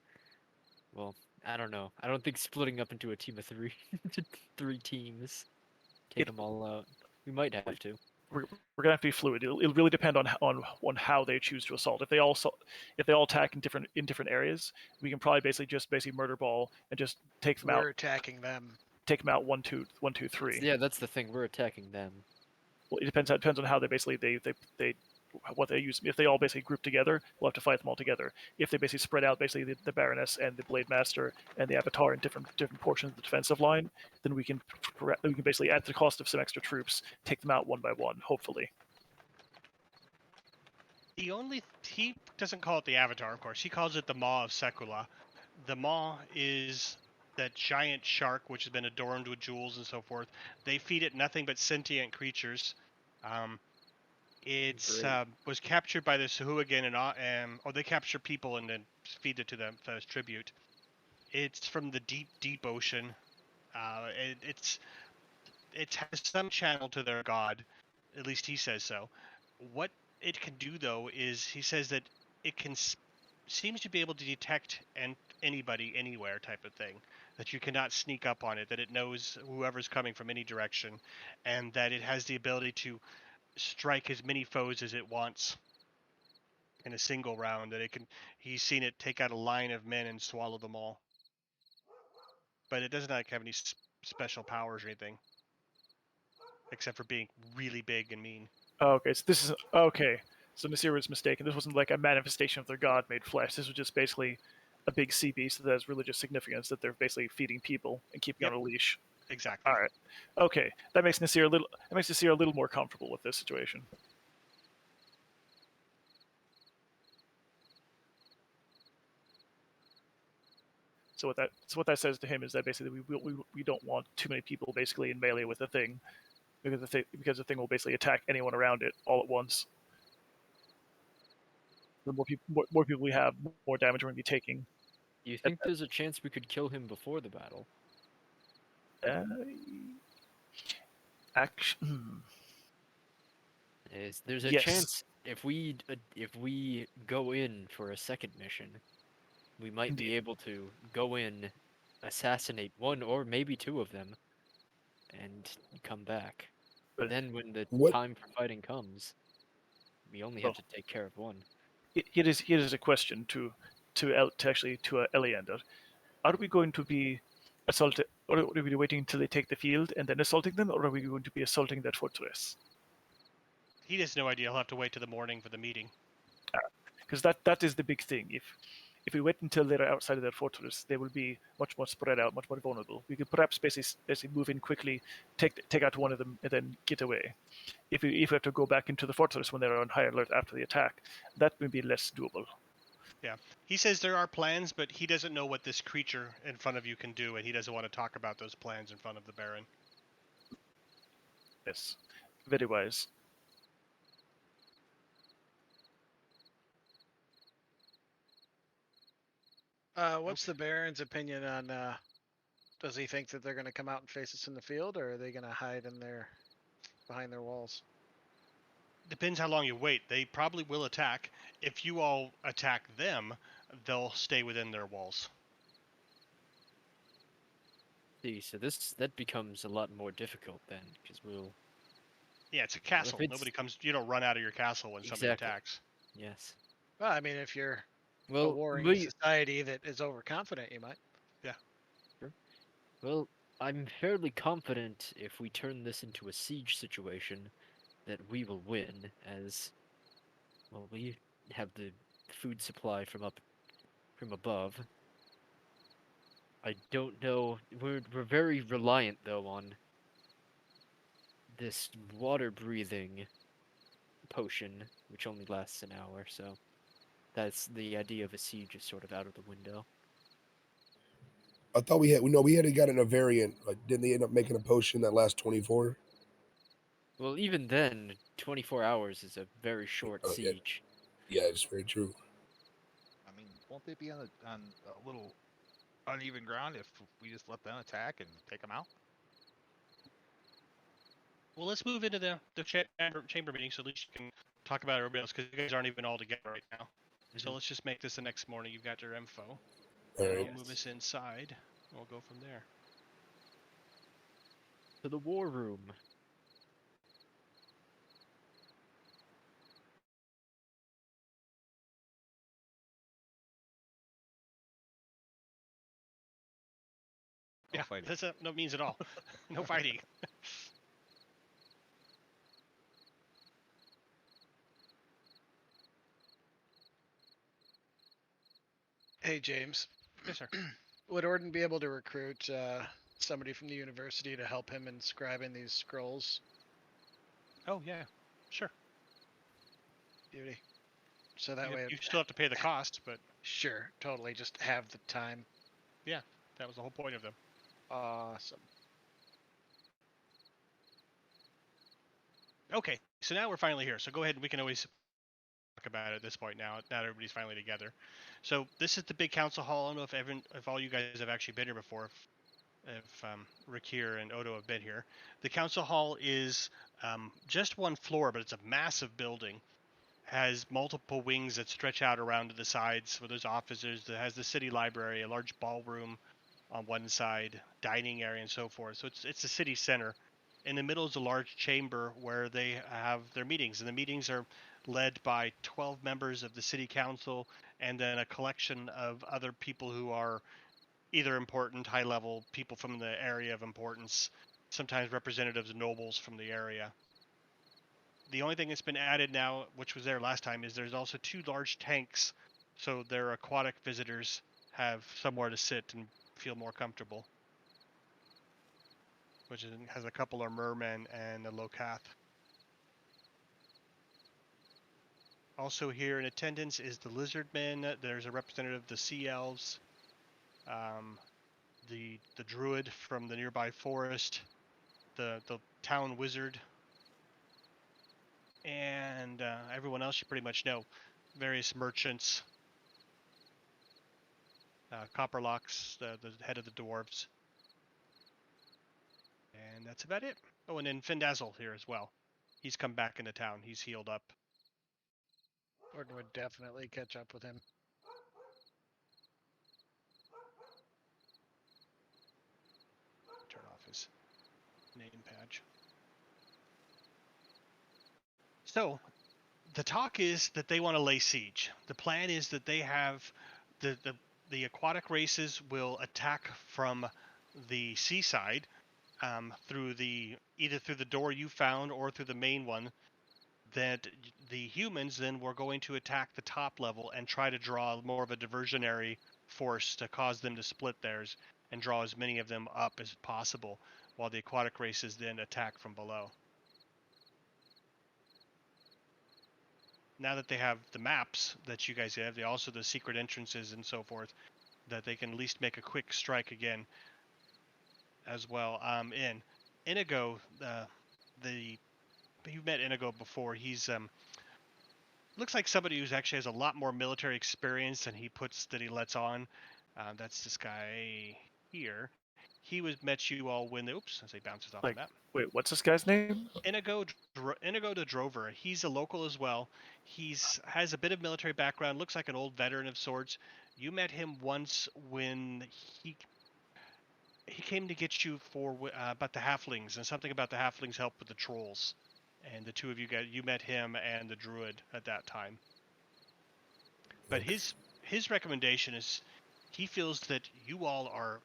well, I don't know. I don't think splitting up into a team of three, three teams, take them all out. We might have to. We're gonna have to be fluid. It'll really depend on how they choose to assault. If they all attack in different areas, we can probably basically murder ball and just take them out. We're attacking them. Take them out 1, 2, 1, 2, 3. Yeah, that's the thing. We're attacking them. Well, it depends on how they basically what they use. If they all basically group together, we'll have to fight them all together. If they basically spread out, basically the Baroness and the Blade Master and the Avatar in different portions of the defensive line, then we can basically, at the cost of some extra troops, take them out one by one, hopefully. He doesn't call it the Avatar, of course. He calls it the Maw of Sekula. The Maw is that giant shark which has been adorned with jewels and so forth. They feed it nothing but sentient creatures. It was captured by the Sahuagin, and they capture people and then feed it to them as tribute. It's from the deep ocean. It has some channel to their god, at least he says so. What it can do though is he says that it seems to be able to detect anybody anywhere type of thing, that you cannot sneak up on it, that it knows whoever's coming from any direction, and that it has the ability to strike as many foes as it wants in a single round. That he's seen it take out a line of men and swallow them all, but it doesn't have any special powers or anything except for being really big and mean. Oh, okay, so this is okay. So Nasir was mistaken. This wasn't like a manifestation of their god made flesh. This was just basically a big sea beast that has religious significance, that they're basically feeding people and keeping on a leash. Exactly. All right. Okay, that makes Nasir a little more comfortable with this situation. So what that says to him is that basically we don't want too many people basically in melee with the thing, because the thing will basically attack anyone around it all at once. The more people we have, more damage we're going to be taking. Do you think there's a chance we could kill him before the battle? is there's a Yes. chance if we go in for a second mission, we might Indeed. be able to go in, assassinate one or maybe two of them, and come back. Well, Then when the What time for fighting comes, we only well, have to take care of one. here is a question to Eleander. Are we going to be assaulted, or are we waiting until they take the field and then assaulting them, or are we going to be assaulting that fortress? He has no idea. He'll have to wait till the morning for the meeting. Because that is the big thing. If we wait until they're outside of their fortress, they will be much more spread out, much more vulnerable. We could perhaps basically move in quickly, take out one of them, and then get away. If we have to go back into the fortress when they're on high alert after the attack, that may be less doable. Yeah. He says there are plans, but he doesn't know what this creature in front of you can do, and he doesn't want to talk about those plans in front of the Baron. Yes, very wise. What's the Baron's opinion on? Does he think that they're going to come out and face us in the field, or are they going to hide in behind their walls? Depends how long you wait. They probably will attack. If you all attack them, they'll stay within their walls. See, so that becomes a lot more difficult then, because we'll Yeah, it's a castle. it's- Nobody comes. You don't run out of your castle when somebody Exactly. attacks. yes. Well, I mean, if you're a Well, warring society that is overconfident, you might. well, I'm fairly confident if we turn this into a siege situation, that we will win, as well we have the food supply from above. I don't know. We're very reliant though on this water breathing potion, which only lasts an hour, so that's the idea of a siege is sort of out of the window. I thought we had gotten a variant. Like, didn't they end up making a potion that lasts 24? Well, even then, 24 hours is a very short Oh yeah, siege. yeah, it's very true. I mean, won't they be on a little uneven ground if we just let them attack and take them out? Well, let's move into the chamber meeting, so at least you can talk about everybody else, because you guys aren't even all together right now. So let's just make this the next morning. You've got your info. All And right. I'll move us inside. We'll go from there. To the war room. No Yeah, fighting. that's no means at all. No fighting. Hey, James. Yes, sir. Would Orden be able to recruit somebody from the university to help him in scribing these scrolls? Oh yeah, sure. Beauty. So that way, You still have to pay the cost, but sure, totally, just have the time. yeah, that was the whole point of them. Awesome. Okay, so now we're finally here. So go ahead and we can always talk about it at this point now. Not everybody's finally together. So this is the big council hall. I don't know if all you guys have actually been here before. If Rakir and Odo have been here. The council hall is just one floor, but it's a massive building. Has multiple wings that stretch out around to the sides where there's offices. It has the city library, a large ballroom on one side, dining area, and so forth. So it's the city center. In the middle is a large chamber where they have their meetings, and the meetings are led by 12 members of the city council and then a collection of other people who are either important, high level people from the area of importance, sometimes representatives of nobles from the area. The only thing that's been added now, which was there last time, is there's also 2 large tanks, so their aquatic visitors have somewhere to sit and feel more comfortable. Which has a couple of mermen and a locath. Also here in attendance is the lizardmen. There's a representative of the sea elves, the druid from the nearby forest, the town wizard, and everyone else you pretty much know. Various merchants, Copperlocks, the head of the dwarves, and that's about it. Oh, and then Findazzle here as well. He's come back into town. He's healed up. Gordon would definitely catch up with him. Turn off his name badge. So, the talk is that they want to lay siege. The plan is that they have the aquatic races will attack from the seaside through either through the door you found or through the main one. That the humans then were going to attack the top level and try to draw more of a diversionary force to cause them to split theirs and draw as many of them up as possible, while the aquatic races then attack from below. Now that they have the maps that you guys have, they also the secret entrances and so forth, that they can at least make a quick strike again as well. Inigo, you've met Inigo before. He's looks like somebody who's actually has a lot more military experience than he lets on. That's this guy here. He met you all when oops, as he bounces off the map. Wait, what's this guy's name? Inigo de Drover. He's a local as well. Has a bit of military background. Looks like an old veteran of sorts. You met him once when he came to get you for about the halflings and something about the halflings help with the trolls. And the two of you met him and the druid at that time. But Okay. his recommendation is he feels that you all are,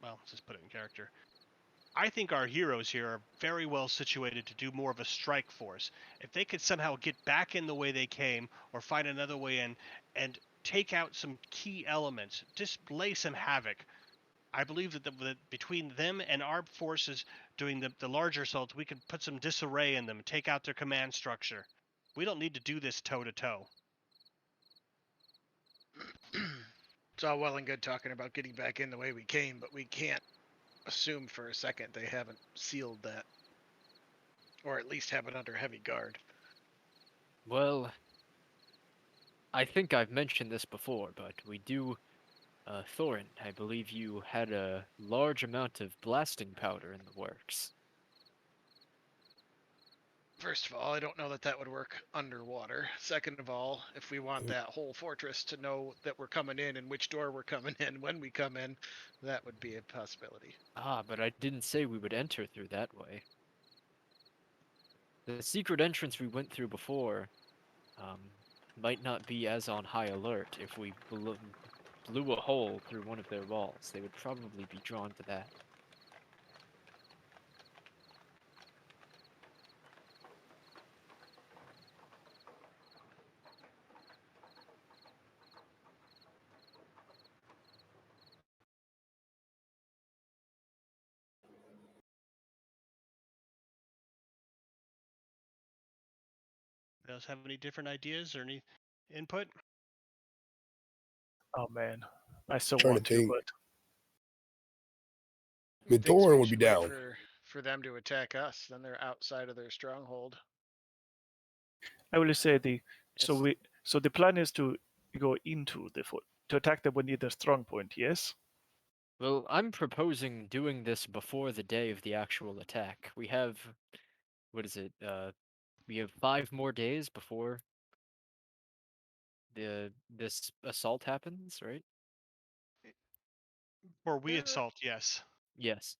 well, let's just put it in character. I think our heroes here are very well situated to do more of a strike force. If they could somehow get back in the way they came or find another way in and take out some key elements, display some havoc, I believe that between them and our forces doing the larger assaults, we could put some disarray in them, take out their command structure. We don't need to do this toe to toe. It's all well and good talking about getting back in the way we came, but we can't assume for a second they haven't sealed that. Or at least have it under heavy guard. Well, I think I've mentioned this before, but we do. Thorin, I believe you had a large amount of blasting powder in the works. First of all, I don't know that that would work underwater. Second of all, if we want that whole fortress to know that we're coming in and which door we're coming in when we come in, that would be a possibility. Ah, but I didn't say we would enter through that way. The secret entrance we went through before might not be as on high alert. If we blew a hole through one of their walls, they would probably be drawn to that. Anybody else have any different ideas or any input? Oh man, I still Trying to want to, think. but I mean, Thinks Thorin we would be should wait down. for them to attack us. Then they're outside of their stronghold. I will say so Yes. so the plan is to go into the fort to attack them when near the strong point. Yes. Well, I'm proposing doing this before the day of the actual attack. We have, what is it? We have 5 more days before this assault happens, right? Or we assault, yes. Yes.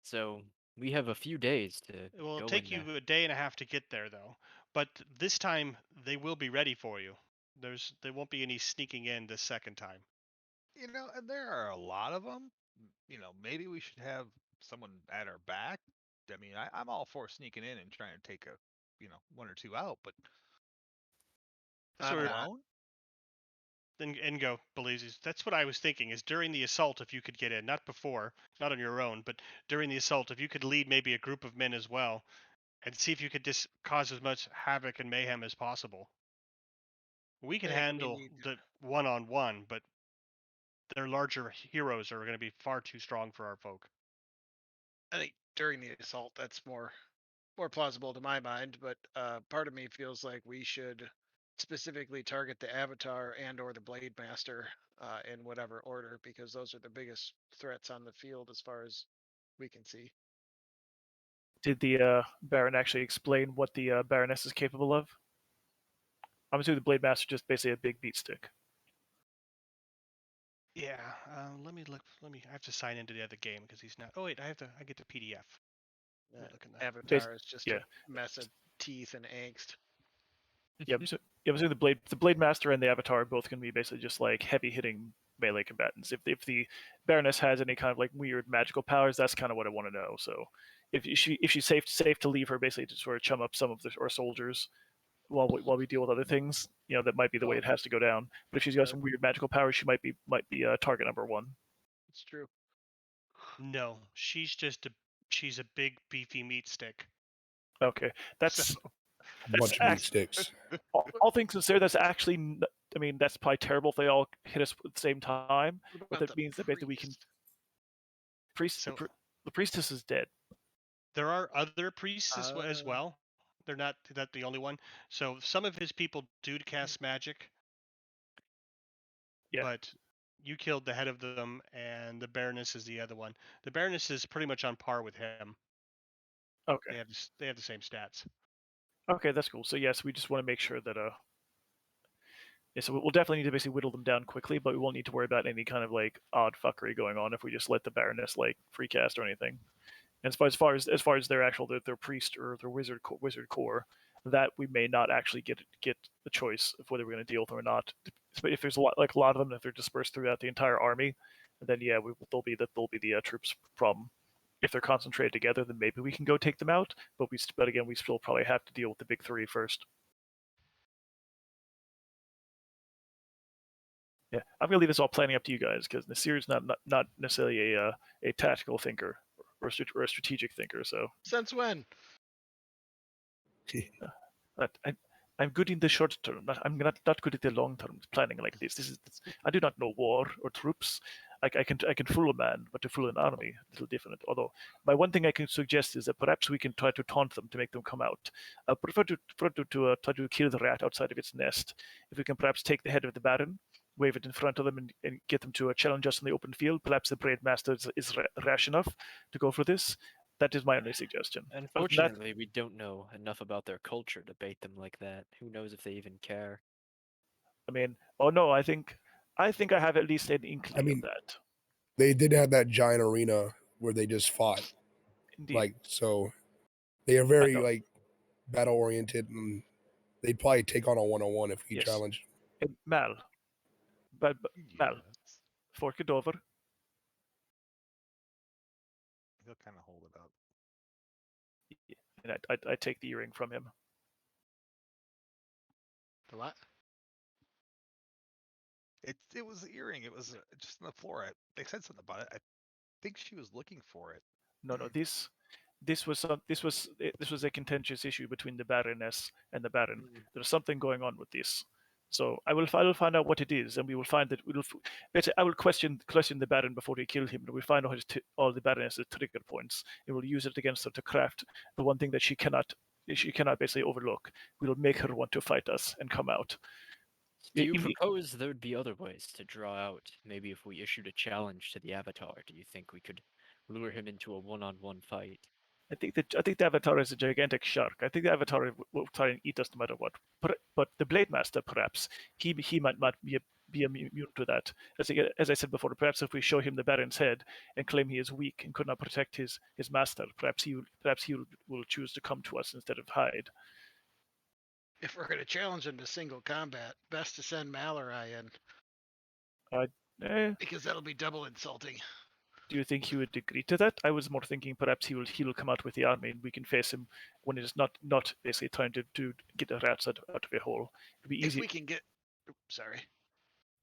So we have a few days to It will go take in there. you a day and a half to get there, though. But this time they will be ready for you. There won't be any sneaking in this second time. And there are a lot of them. Maybe we should have someone at our back. I mean, I'm all for sneaking in and trying to take one or two out, but So I'm we're- not. alone. then Engo believes that's what I was thinking. Is during the assault, if you could get in, not before, not on your own, but during the assault, if you could lead maybe a group of men as well, and see if you could just cause as much havoc and mayhem as possible. We can I think we handle need the one-on-one, but their larger heroes are going to be far too strong for our folk. I think during the assault that's more plausible to my mind, but part of me feels like we should specifically target the Avatar and or the Blade Master in whatever order, because those are the biggest threats on the field as far as we can see. Did the Baron actually explain what the Baroness is capable of? I'm assuming the Blade Master just basically a big beat stick. Yeah. Let me look. I have to sign into the other game because he's not. Oh wait, I get the PDF. Let me look in that. Avatar is just yeah. a mess of teeth and angst. Yeah, I'm assuming the Blade Master and the Avatar are both going to be basically just like heavy hitting melee combatants. If the Baroness has any kind of like weird magical powers, that's kind of what I want to know. So if she's safe to leave her basically to sort of chum up some of our soldiers while we deal with other things, that might be the way it has to go down. But if she's got some weird magical powers, she might be target number one. It's true. No, she's a big beefy meat stick. Okay, that's So, Bunch of meat sticks. all things considered. That's actually, I mean, that's probably terrible if they all hit us at the same time. What But about that means that basically we can so the priestess is dead. there are other priests as well. They're not the only one. So some of his people do cast magic. Yeah. But you killed the head of them, and the Baroness is the other one. The Baroness is pretty much on par with him. Okay. They have the same stats. Okay, that's cool. So yes, we just want to make sure that yeah, so we'll definitely need to basically whittle them down quickly, but we won't need to worry about any kind of like odd fuckery going on if we just let the Baroness like free cast or anything. And as far as their actual their priest or their wizard core, that we may not actually get the choice of whether we're going to deal with them or not. But if there's a lot of them, if they're dispersed throughout the entire army, then yeah, they'll be the troops problem. If they're concentrated together, then maybe we can go take them out. But again, we still probably have to deal with the big three first. Yeah, I'm gonna leave this all planning up to you guys because Nasir's not necessarily a tactical thinker or a strategic thinker. So Since when? I'm good in the short term. I'm not good at the long term planning like this. I do not know war or troops. I can fool a man, but to fool an army, a little different. Although, my one thing I can suggest is that perhaps we can try to taunt them to make them come out. Prefer to try to kill the rat outside of its nest. If we can perhaps take the head of the Baron, wave it in front of them, and get them to challenge us in the open field. Perhaps the Blade Master is rash enough to go for this. That is my only suggestion. Unfortunately, we don't know enough about their culture to bait them like that. Who knows if they even care? I mean, oh no, I think I have at least an inkling I mean, of that. They did have that giant arena where they just fought. Indeed. So they are very like battle oriented, and they'd probably take on a 1-on-1 if you Yes. challenge. Mal, Mal, fork it over. He'll kind of hold it up. And I take the earring from him. The what? It was the earring. It was just on the floor. They said something about it. I think she was looking for it. No, this was a contentious issue between the Baroness and the Baron. There's something going on with this. So I will find out what it is, and we will find that basically I will question the Baron before we kill him, and we'll find out all the Baroness's trigger points, and we'll use it against her to craft the one thing that she cannot basically overlook. We'll make her want to fight us and come out. Do you propose there would be other ways to draw out? Maybe if we issued a challenge to the Avatar, do you think we could lure him into a one-on-one fight? I think the Avatar is a gigantic shark. I think the Avatar will try and eat us no matter what. But the Blade Master, perhaps he might not be immune to that. As I said before, perhaps if we show him the Baron's head and claim he is weak and could not protect his master, perhaps he will choose to come to us instead of hide. If we're going to challenge him to single combat, best to send Mal or I in. Because that'll be double insulting. Do you think he would agree to that? I was more thinking perhaps he will come out with the army and we can face him when it is not basically trying to get the rats out of a hole. It'd be easy. If we can get,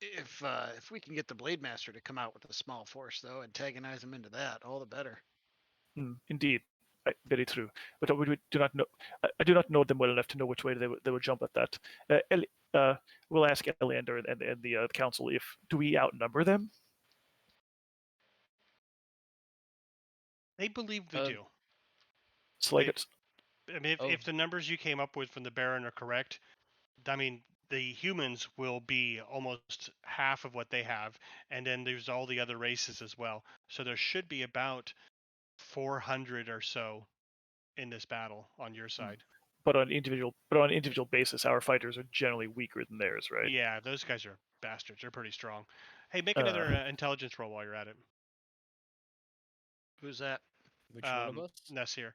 if we can get the Blade Master to come out with a small force, though, antagonize him into that, all the better. Indeed, very true. But we do not know. I do not know them well enough to know which way they will jump at that. We'll ask Eleander and the council if do we outnumber them. They believe we do. It's like I mean, if the numbers you came up with from the Baron are correct, I mean, the humans will be almost half of what they have, and then there's all the other races as well. So there should be about 400 or so in this battle on your side. But on an individual basis, our fighters are generally weaker than theirs, right? Yeah, those guys are bastards. They're pretty strong. Hey, make another intelligence roll while you're at it. Who's that? Which one of us? Ness here.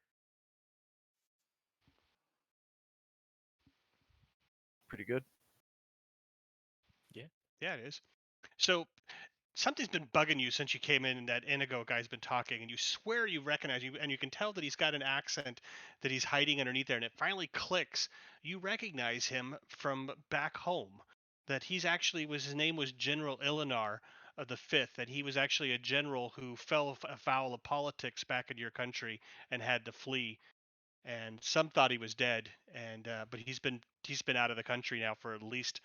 Pretty good. Yeah, it is. So something's been bugging you since you came in, and that Inigo guy's been talking, and you swear you recognize you, and you can tell that he's got an accent that he's hiding underneath there, and it finally clicks. You recognize him from back home. That he's actually his name was General Ilinar of the Fifth. That he was actually a general who fell afoul of politics back in your country and had to flee. And some thought he was dead, and but he's been out of the country now for at least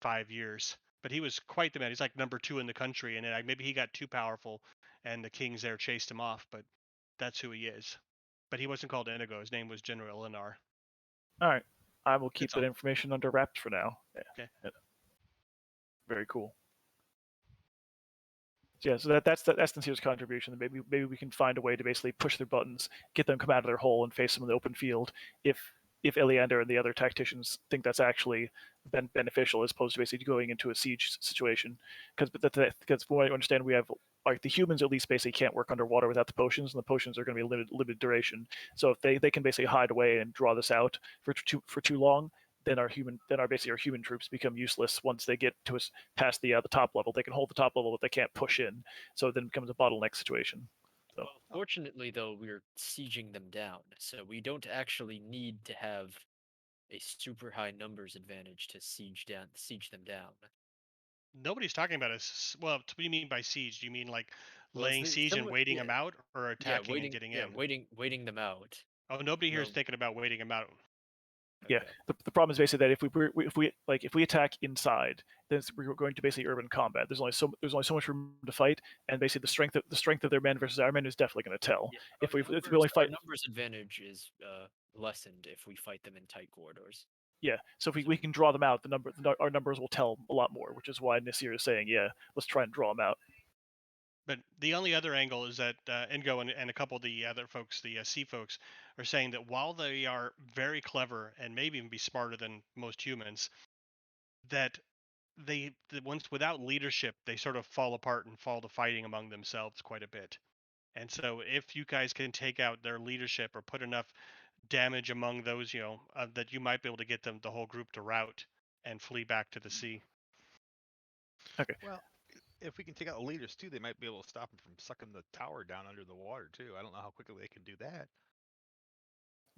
5 years. But he was quite the man. He's like number 2 in the country, and then maybe he got too powerful, and the kings there chased him off. But that's who he is. But he wasn't called Inigo. His name was General Ilinar. All right, I will keep That's that all. information under wraps for now. Okay. Yeah. Very cool. So yeah, so that's Nasir's contribution. Maybe we can find a way to basically push their buttons, get them come out of their hole, and face them in the open field. If Eleander and the other tacticians think that's actually beneficial, as opposed to basically going into a siege situation, because from what I understand, we have like the humans at least basically can't work underwater without the potions, and the potions are going to be limited duration. So if they can basically hide away and draw this out for too long, then our human troops become useless once they get to us past the top level. They can hold the top level, but they can't push in. So it then becomes a bottleneck situation. So Well, fortunately, though, we're sieging them down, so we don't actually need to have a super high numbers advantage to siege them down. Nobody's talking about us. Well, what do you mean by siege? Do you mean like Well, it's laying siege and similar, waiting yeah, them out, or attacking and getting in? waiting them out. Oh, nobody here is No, thinking about waiting them out. yeah, okay. the problem is basically that if we attack inside, then we're going to basically urban combat. There's only so much room to fight, and basically the strength of their men versus our men is definitely going to tell. Yeah, If we only our fight, numbers advantage is lessened if we fight them in tight corridors. yeah. So if we can draw them out, our numbers will tell a lot more, which is why Nasir is saying, yeah, let's try and draw them out. But the only other angle is that Ingo and a couple of the other folks, the sea folks, are saying that while they are very clever and maybe even be smarter than most humans, that once without leadership, they sort of fall apart and fall to fighting among themselves quite a bit. And so if you guys can take out their leadership or put enough damage among those, that you might be able to get the whole group to rout and flee back to the sea. Okay. Well, if we can take out the leaders too, they might be able to stop them from sucking the tower down under the water too. I don't know how quickly they can do that.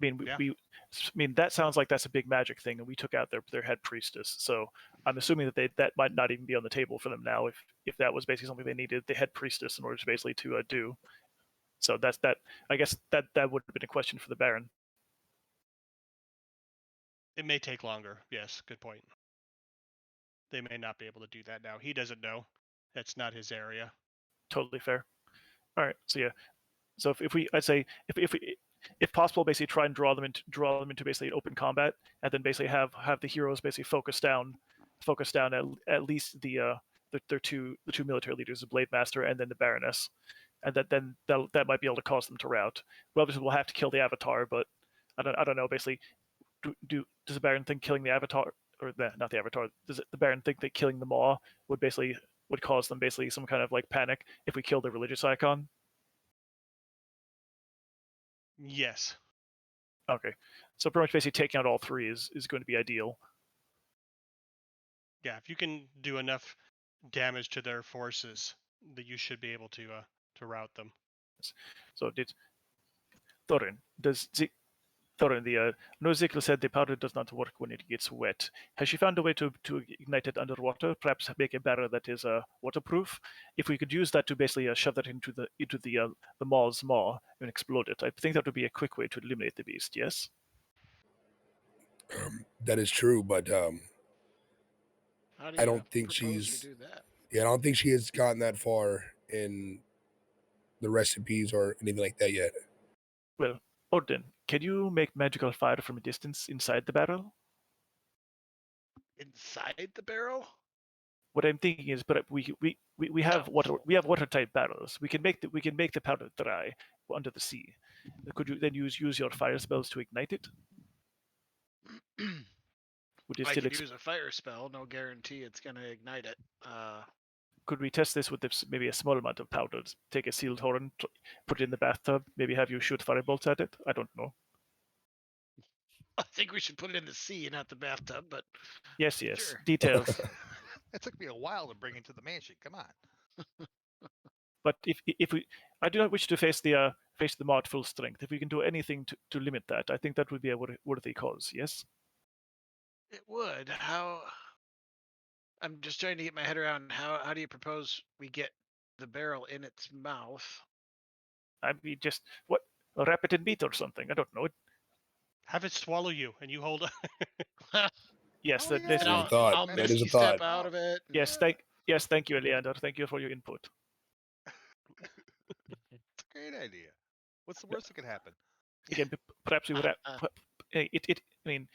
I mean, Yeah. that sounds like that's a big magic thing, and we took out their head priestess. So I'm assuming that might not even be on the table for them now. If that was basically something they needed, the head priestess in order to basically to do. So that's that. I guess that would have been a question for the Baron. It may take longer. Yes, good point. They may not be able to do that now. He doesn't know. That's not his area. Totally fair. All right. So yeah. So I'd say if possible, basically try and draw them into basically open combat, and then basically have the heroes basically focus down at least their two military leaders, the Blade Master and then the Baroness, and that might be able to cause them to rout. Well, obviously we'll have to kill the Avatar, but I don't know. Basically, does the Baron think killing the Avatar not the Avatar? Does the Baron think that killing the Maw would cause them basically some kind of like panic if we kill the religious icon? Yes. Okay, so pretty much basically taking out all three is going to be ideal. Yeah, if you can do enough damage to their forces, that you should be able to rout them. So did Thorin? No, Ezekiel said the powder does not work when it gets wet. Has she found a way to ignite it underwater? Perhaps make a barrel that is waterproof. If we could use that to basically shove that into the Maw's maw and explode it, I think that would be a quick way to eliminate the beast. Yes. That is true, but How do I you don't think propose we she's. do that? Yeah, I don't think she has gotten that far in the recipes or anything like that yet. Well, Odin, can you make magical fire from a distance inside the barrel? Inside the barrel? what I'm thinking is, but we have watertight barrels. We can make the powder dry under the sea. Could you then use your fire spells to ignite it? Would you I still could use a fire spell. No guarantee it's going to ignite it. could we test this with maybe a small amount of powder? Take a sealed horn, put it in the bathtub, maybe have you shoot firebolts at it? I don't know. I think we should put it in the sea, not the bathtub. But Yes, sure. details. It took me a while to bring it to the mansion. Come on. But if we, I do not wish to face the mob at full strength. If we can do anything to limit that, I think that would be a worthy cause. Yes. It would. How? I'm just trying to get my head around how do you propose we get the barrel in its mouth? I mean, just what wrap it in meat or something. I don't know. Have it swallow you, and you hold. Yes, Oh, that yeah. this That is a is. thought. I'll That is a misty thought. step out of it. Yes, thank you, Leander. Thank you for your input. It's a great idea. What's the worst that could happen? Again, perhaps we would have. I mean,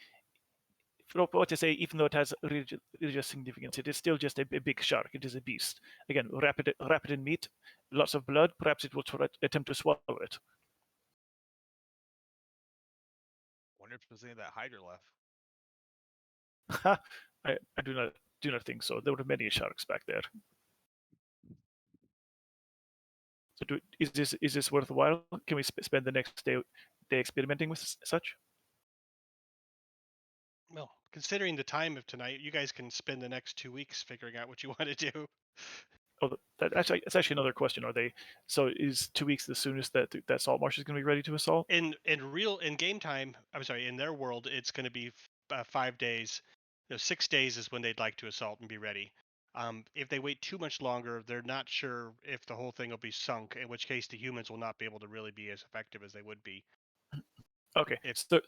for what to say, even though it has religious significance, it is still just a big shark. It is a beast. Again, wrap it in meat, lots of blood. Perhaps it will attempt to swallow it. Wonder if there's any of that Hydra left. I do not think so. There were many sharks back there. So is this worthwhile? Can we spend the next day experimenting with such? Well, considering the time of tonight, you guys can spend the next 2 weeks figuring out what you want to do. Oh, that's actually another question. Are they? So is 2 weeks the soonest that Saltmarsh is going to be ready to assault? In game time, I'm sorry, in their world, it's going to be 5 days. 6 days is when they'd like to assault and be ready. If they wait too much longer, they're not sure if the whole thing will be sunk. In which case, the humans will not be able to really be as effective as they would be. Okay, so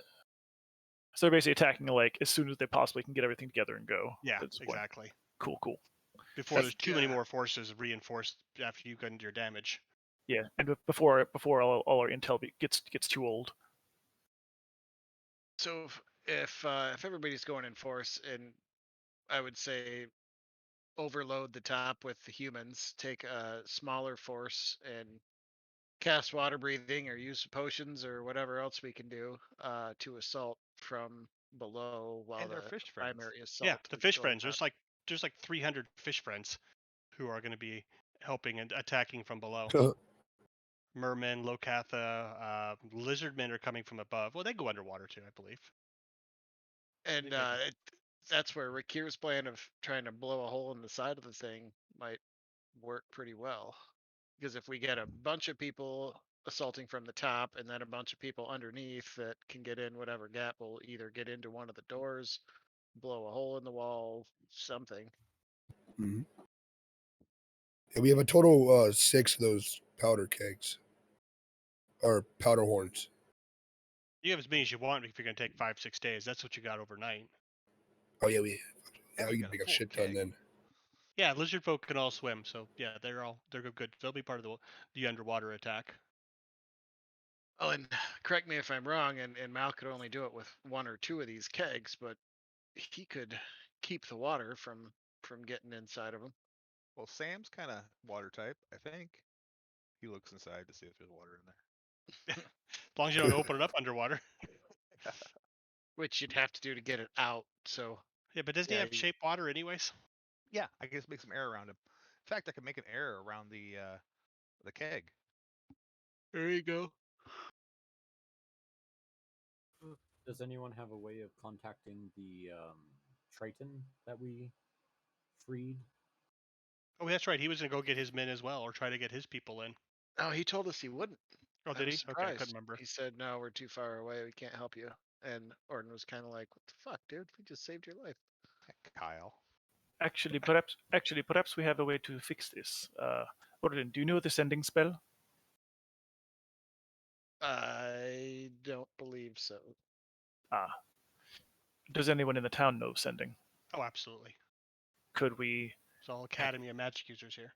they're basically attacking like as soon as they possibly can get everything together and go. Yeah, exactly. Cool. Before there's too many more forces reinforced after you've done your damage. Yeah, and before all our intel gets too old. So if everybody's going in force, and I would say overload the top with the humans, take a smaller force and cast water breathing or use potions or whatever else we can do to assault from below while And the our fish friends. primary assault. Yeah, the is fish going friends. on. There's like 300 fish friends who are going to be helping and attacking from below. Mermen, Lokatha, lizardmen are coming from above. Well, they go underwater too, I believe. And that's where Rakir's plan of trying to blow a hole in the side of the thing might work pretty well. Because if we get a bunch of people assaulting from the top and then a bunch of people underneath that can get in whatever gap, will either get into one of the doors, blow a hole in the wall, something. Mhm. Yeah, we have a total 6 of those powder kegs or powder horns. You have as many as you want if you're going to take 5-6 days. That's what you got overnight. Oh yeah, we And we can got a make a full shit ton keg. then. Yeah, lizard folk can all swim, so yeah, they're good. They'll be part of the underwater attack. Oh, and correct me if I'm wrong, and Mal could only do it with 1 or 2 of these kegs, but he could keep the water from getting inside of them. Well, Sam's kind of water type, I think. He looks inside to see if there's water in there. As long as you don't open it up underwater. Which you'd have to do to get it out. So Yeah, but doesn't he have shape water anyways? Yeah, I guess make some air around him. In fact, I can make an air around the keg. there you go. Does anyone have a way of contacting the Triton that we freed? Oh, that's right. He was going to go get his men as well, or try to get his people in. No, he told us he wouldn't. Oh, I did was he? surprised. Okay, I couldn't remember. He said, "No, we're too far away. We can't help you." And Orton was kind of like, "What the fuck, dude? We just saved your life." Kyle. Actually, perhaps we have a way to fix this. Orton, do you know the sending spell? I don't believe so. Does anyone in the town know sending? Oh, absolutely. Could we It's all Academy of Magic users here.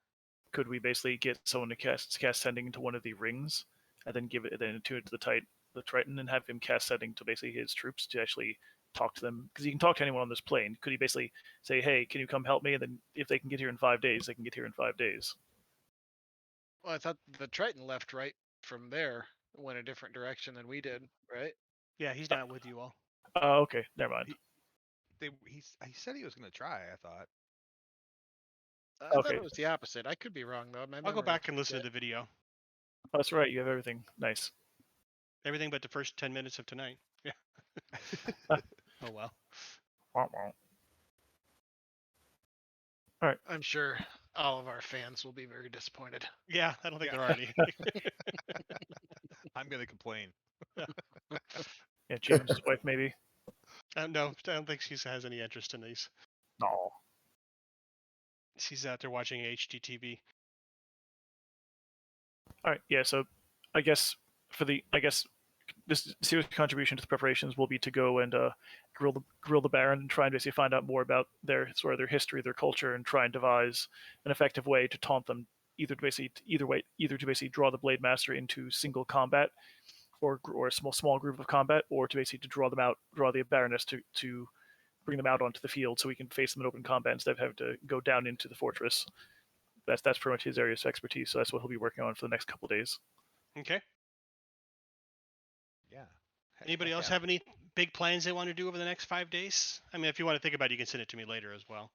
could we basically get someone to cast sending into one of the rings, and then give it then to the Triton and have him cast sending to basically his troops to actually talk to them? Because you can talk to anyone on this plane. Could he basically say, "Hey, can you come help me?" And then if they can get here in 5 days, they can get here in 5 days. Well, I thought the Triton left right from there, went a different direction than we did, right? Yeah, he's not with you all. Okay, never mind. He said he was going to try. I thought. I thought Okay. it was the opposite. I could be wrong though. My I'll go memory back and is listen that- to the video. Oh, that's right. You have everything. Nice. Everything but the first 10 minutes of tonight. Yeah. Oh well. Wah, wah. I'm sure all of our fans will be very disappointed. Yeah, I don't think Yeah. there are any. I'm going to complain. Yeah, James's wife maybe. No, I don't think she has any interest in these. No. She's out there watching HGTV. All right. Yeah. So, I guess this serious contribution to the preparations will be to go and grill the Baron and try and basically find out more about their history, their culture, and try and devise an effective way to taunt them, either to basically draw the Blade Master into single combat, or a small group of combat, or to basically to draw the Baroness to bring them out onto the field so we can face them in open combat instead of having to go down into the fortress. That's pretty much his area of expertise. So that's what he'll be working on for the next couple days. Okay. Yeah. Anybody Heck else yeah. have any big plans they want to do over the next 5 days? I mean, if you want to think about it, you can send it to me later as well.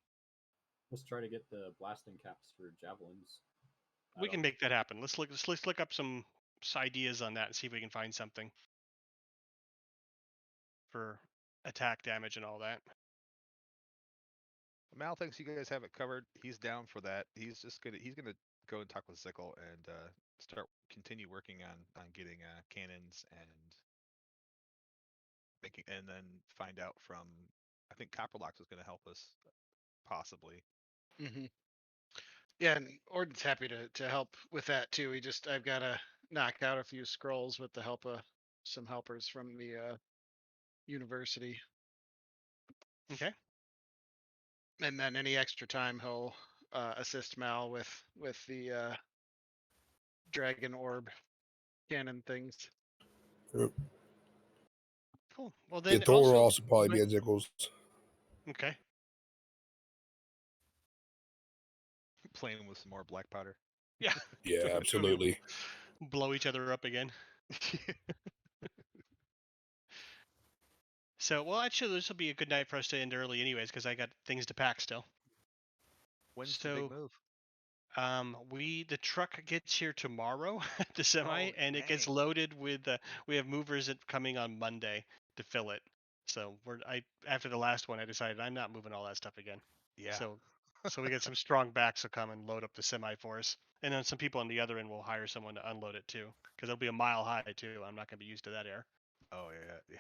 Let's try to get the blasting caps for javelins. I We can don't- make that happen. Let's look up some ideas on that and see if we can find something for attack damage and all that. Mal thinks you guys have it covered. He's down for that. He's gonna go and talk with Sickle and continue working on getting cannons and making, and then find out from, I think Copperlocks is gonna help us possibly. Mm-hmm. Yeah, and Orden's happy to help with that too. I've got to knock out a few scrolls with the help of some helpers from the university, Okay. and then any extra time he'll assist Mal with the dragon orb cannon things. Cool. Well Yeah, then Thor will also also probably be at Zickles. okay. Playing with some more black powder. Yeah. Yeah, absolutely. Blow each other up again. So, well, actually, this will be a good night for us to end early, anyways, because I got things to pack still. When's the So, big move? the truck gets here tomorrow, the semi, Oh, and it gets dang. loaded with. We have movers coming on Monday to fill it. So after the last one, I decided I'm not moving all that stuff again. Yeah. So we get some strong backs to come and load up the semi for us, and then some people on the other end will hire someone to unload it too, because it'll be a mile high too. I'm not going to be used to that air. Oh yeah.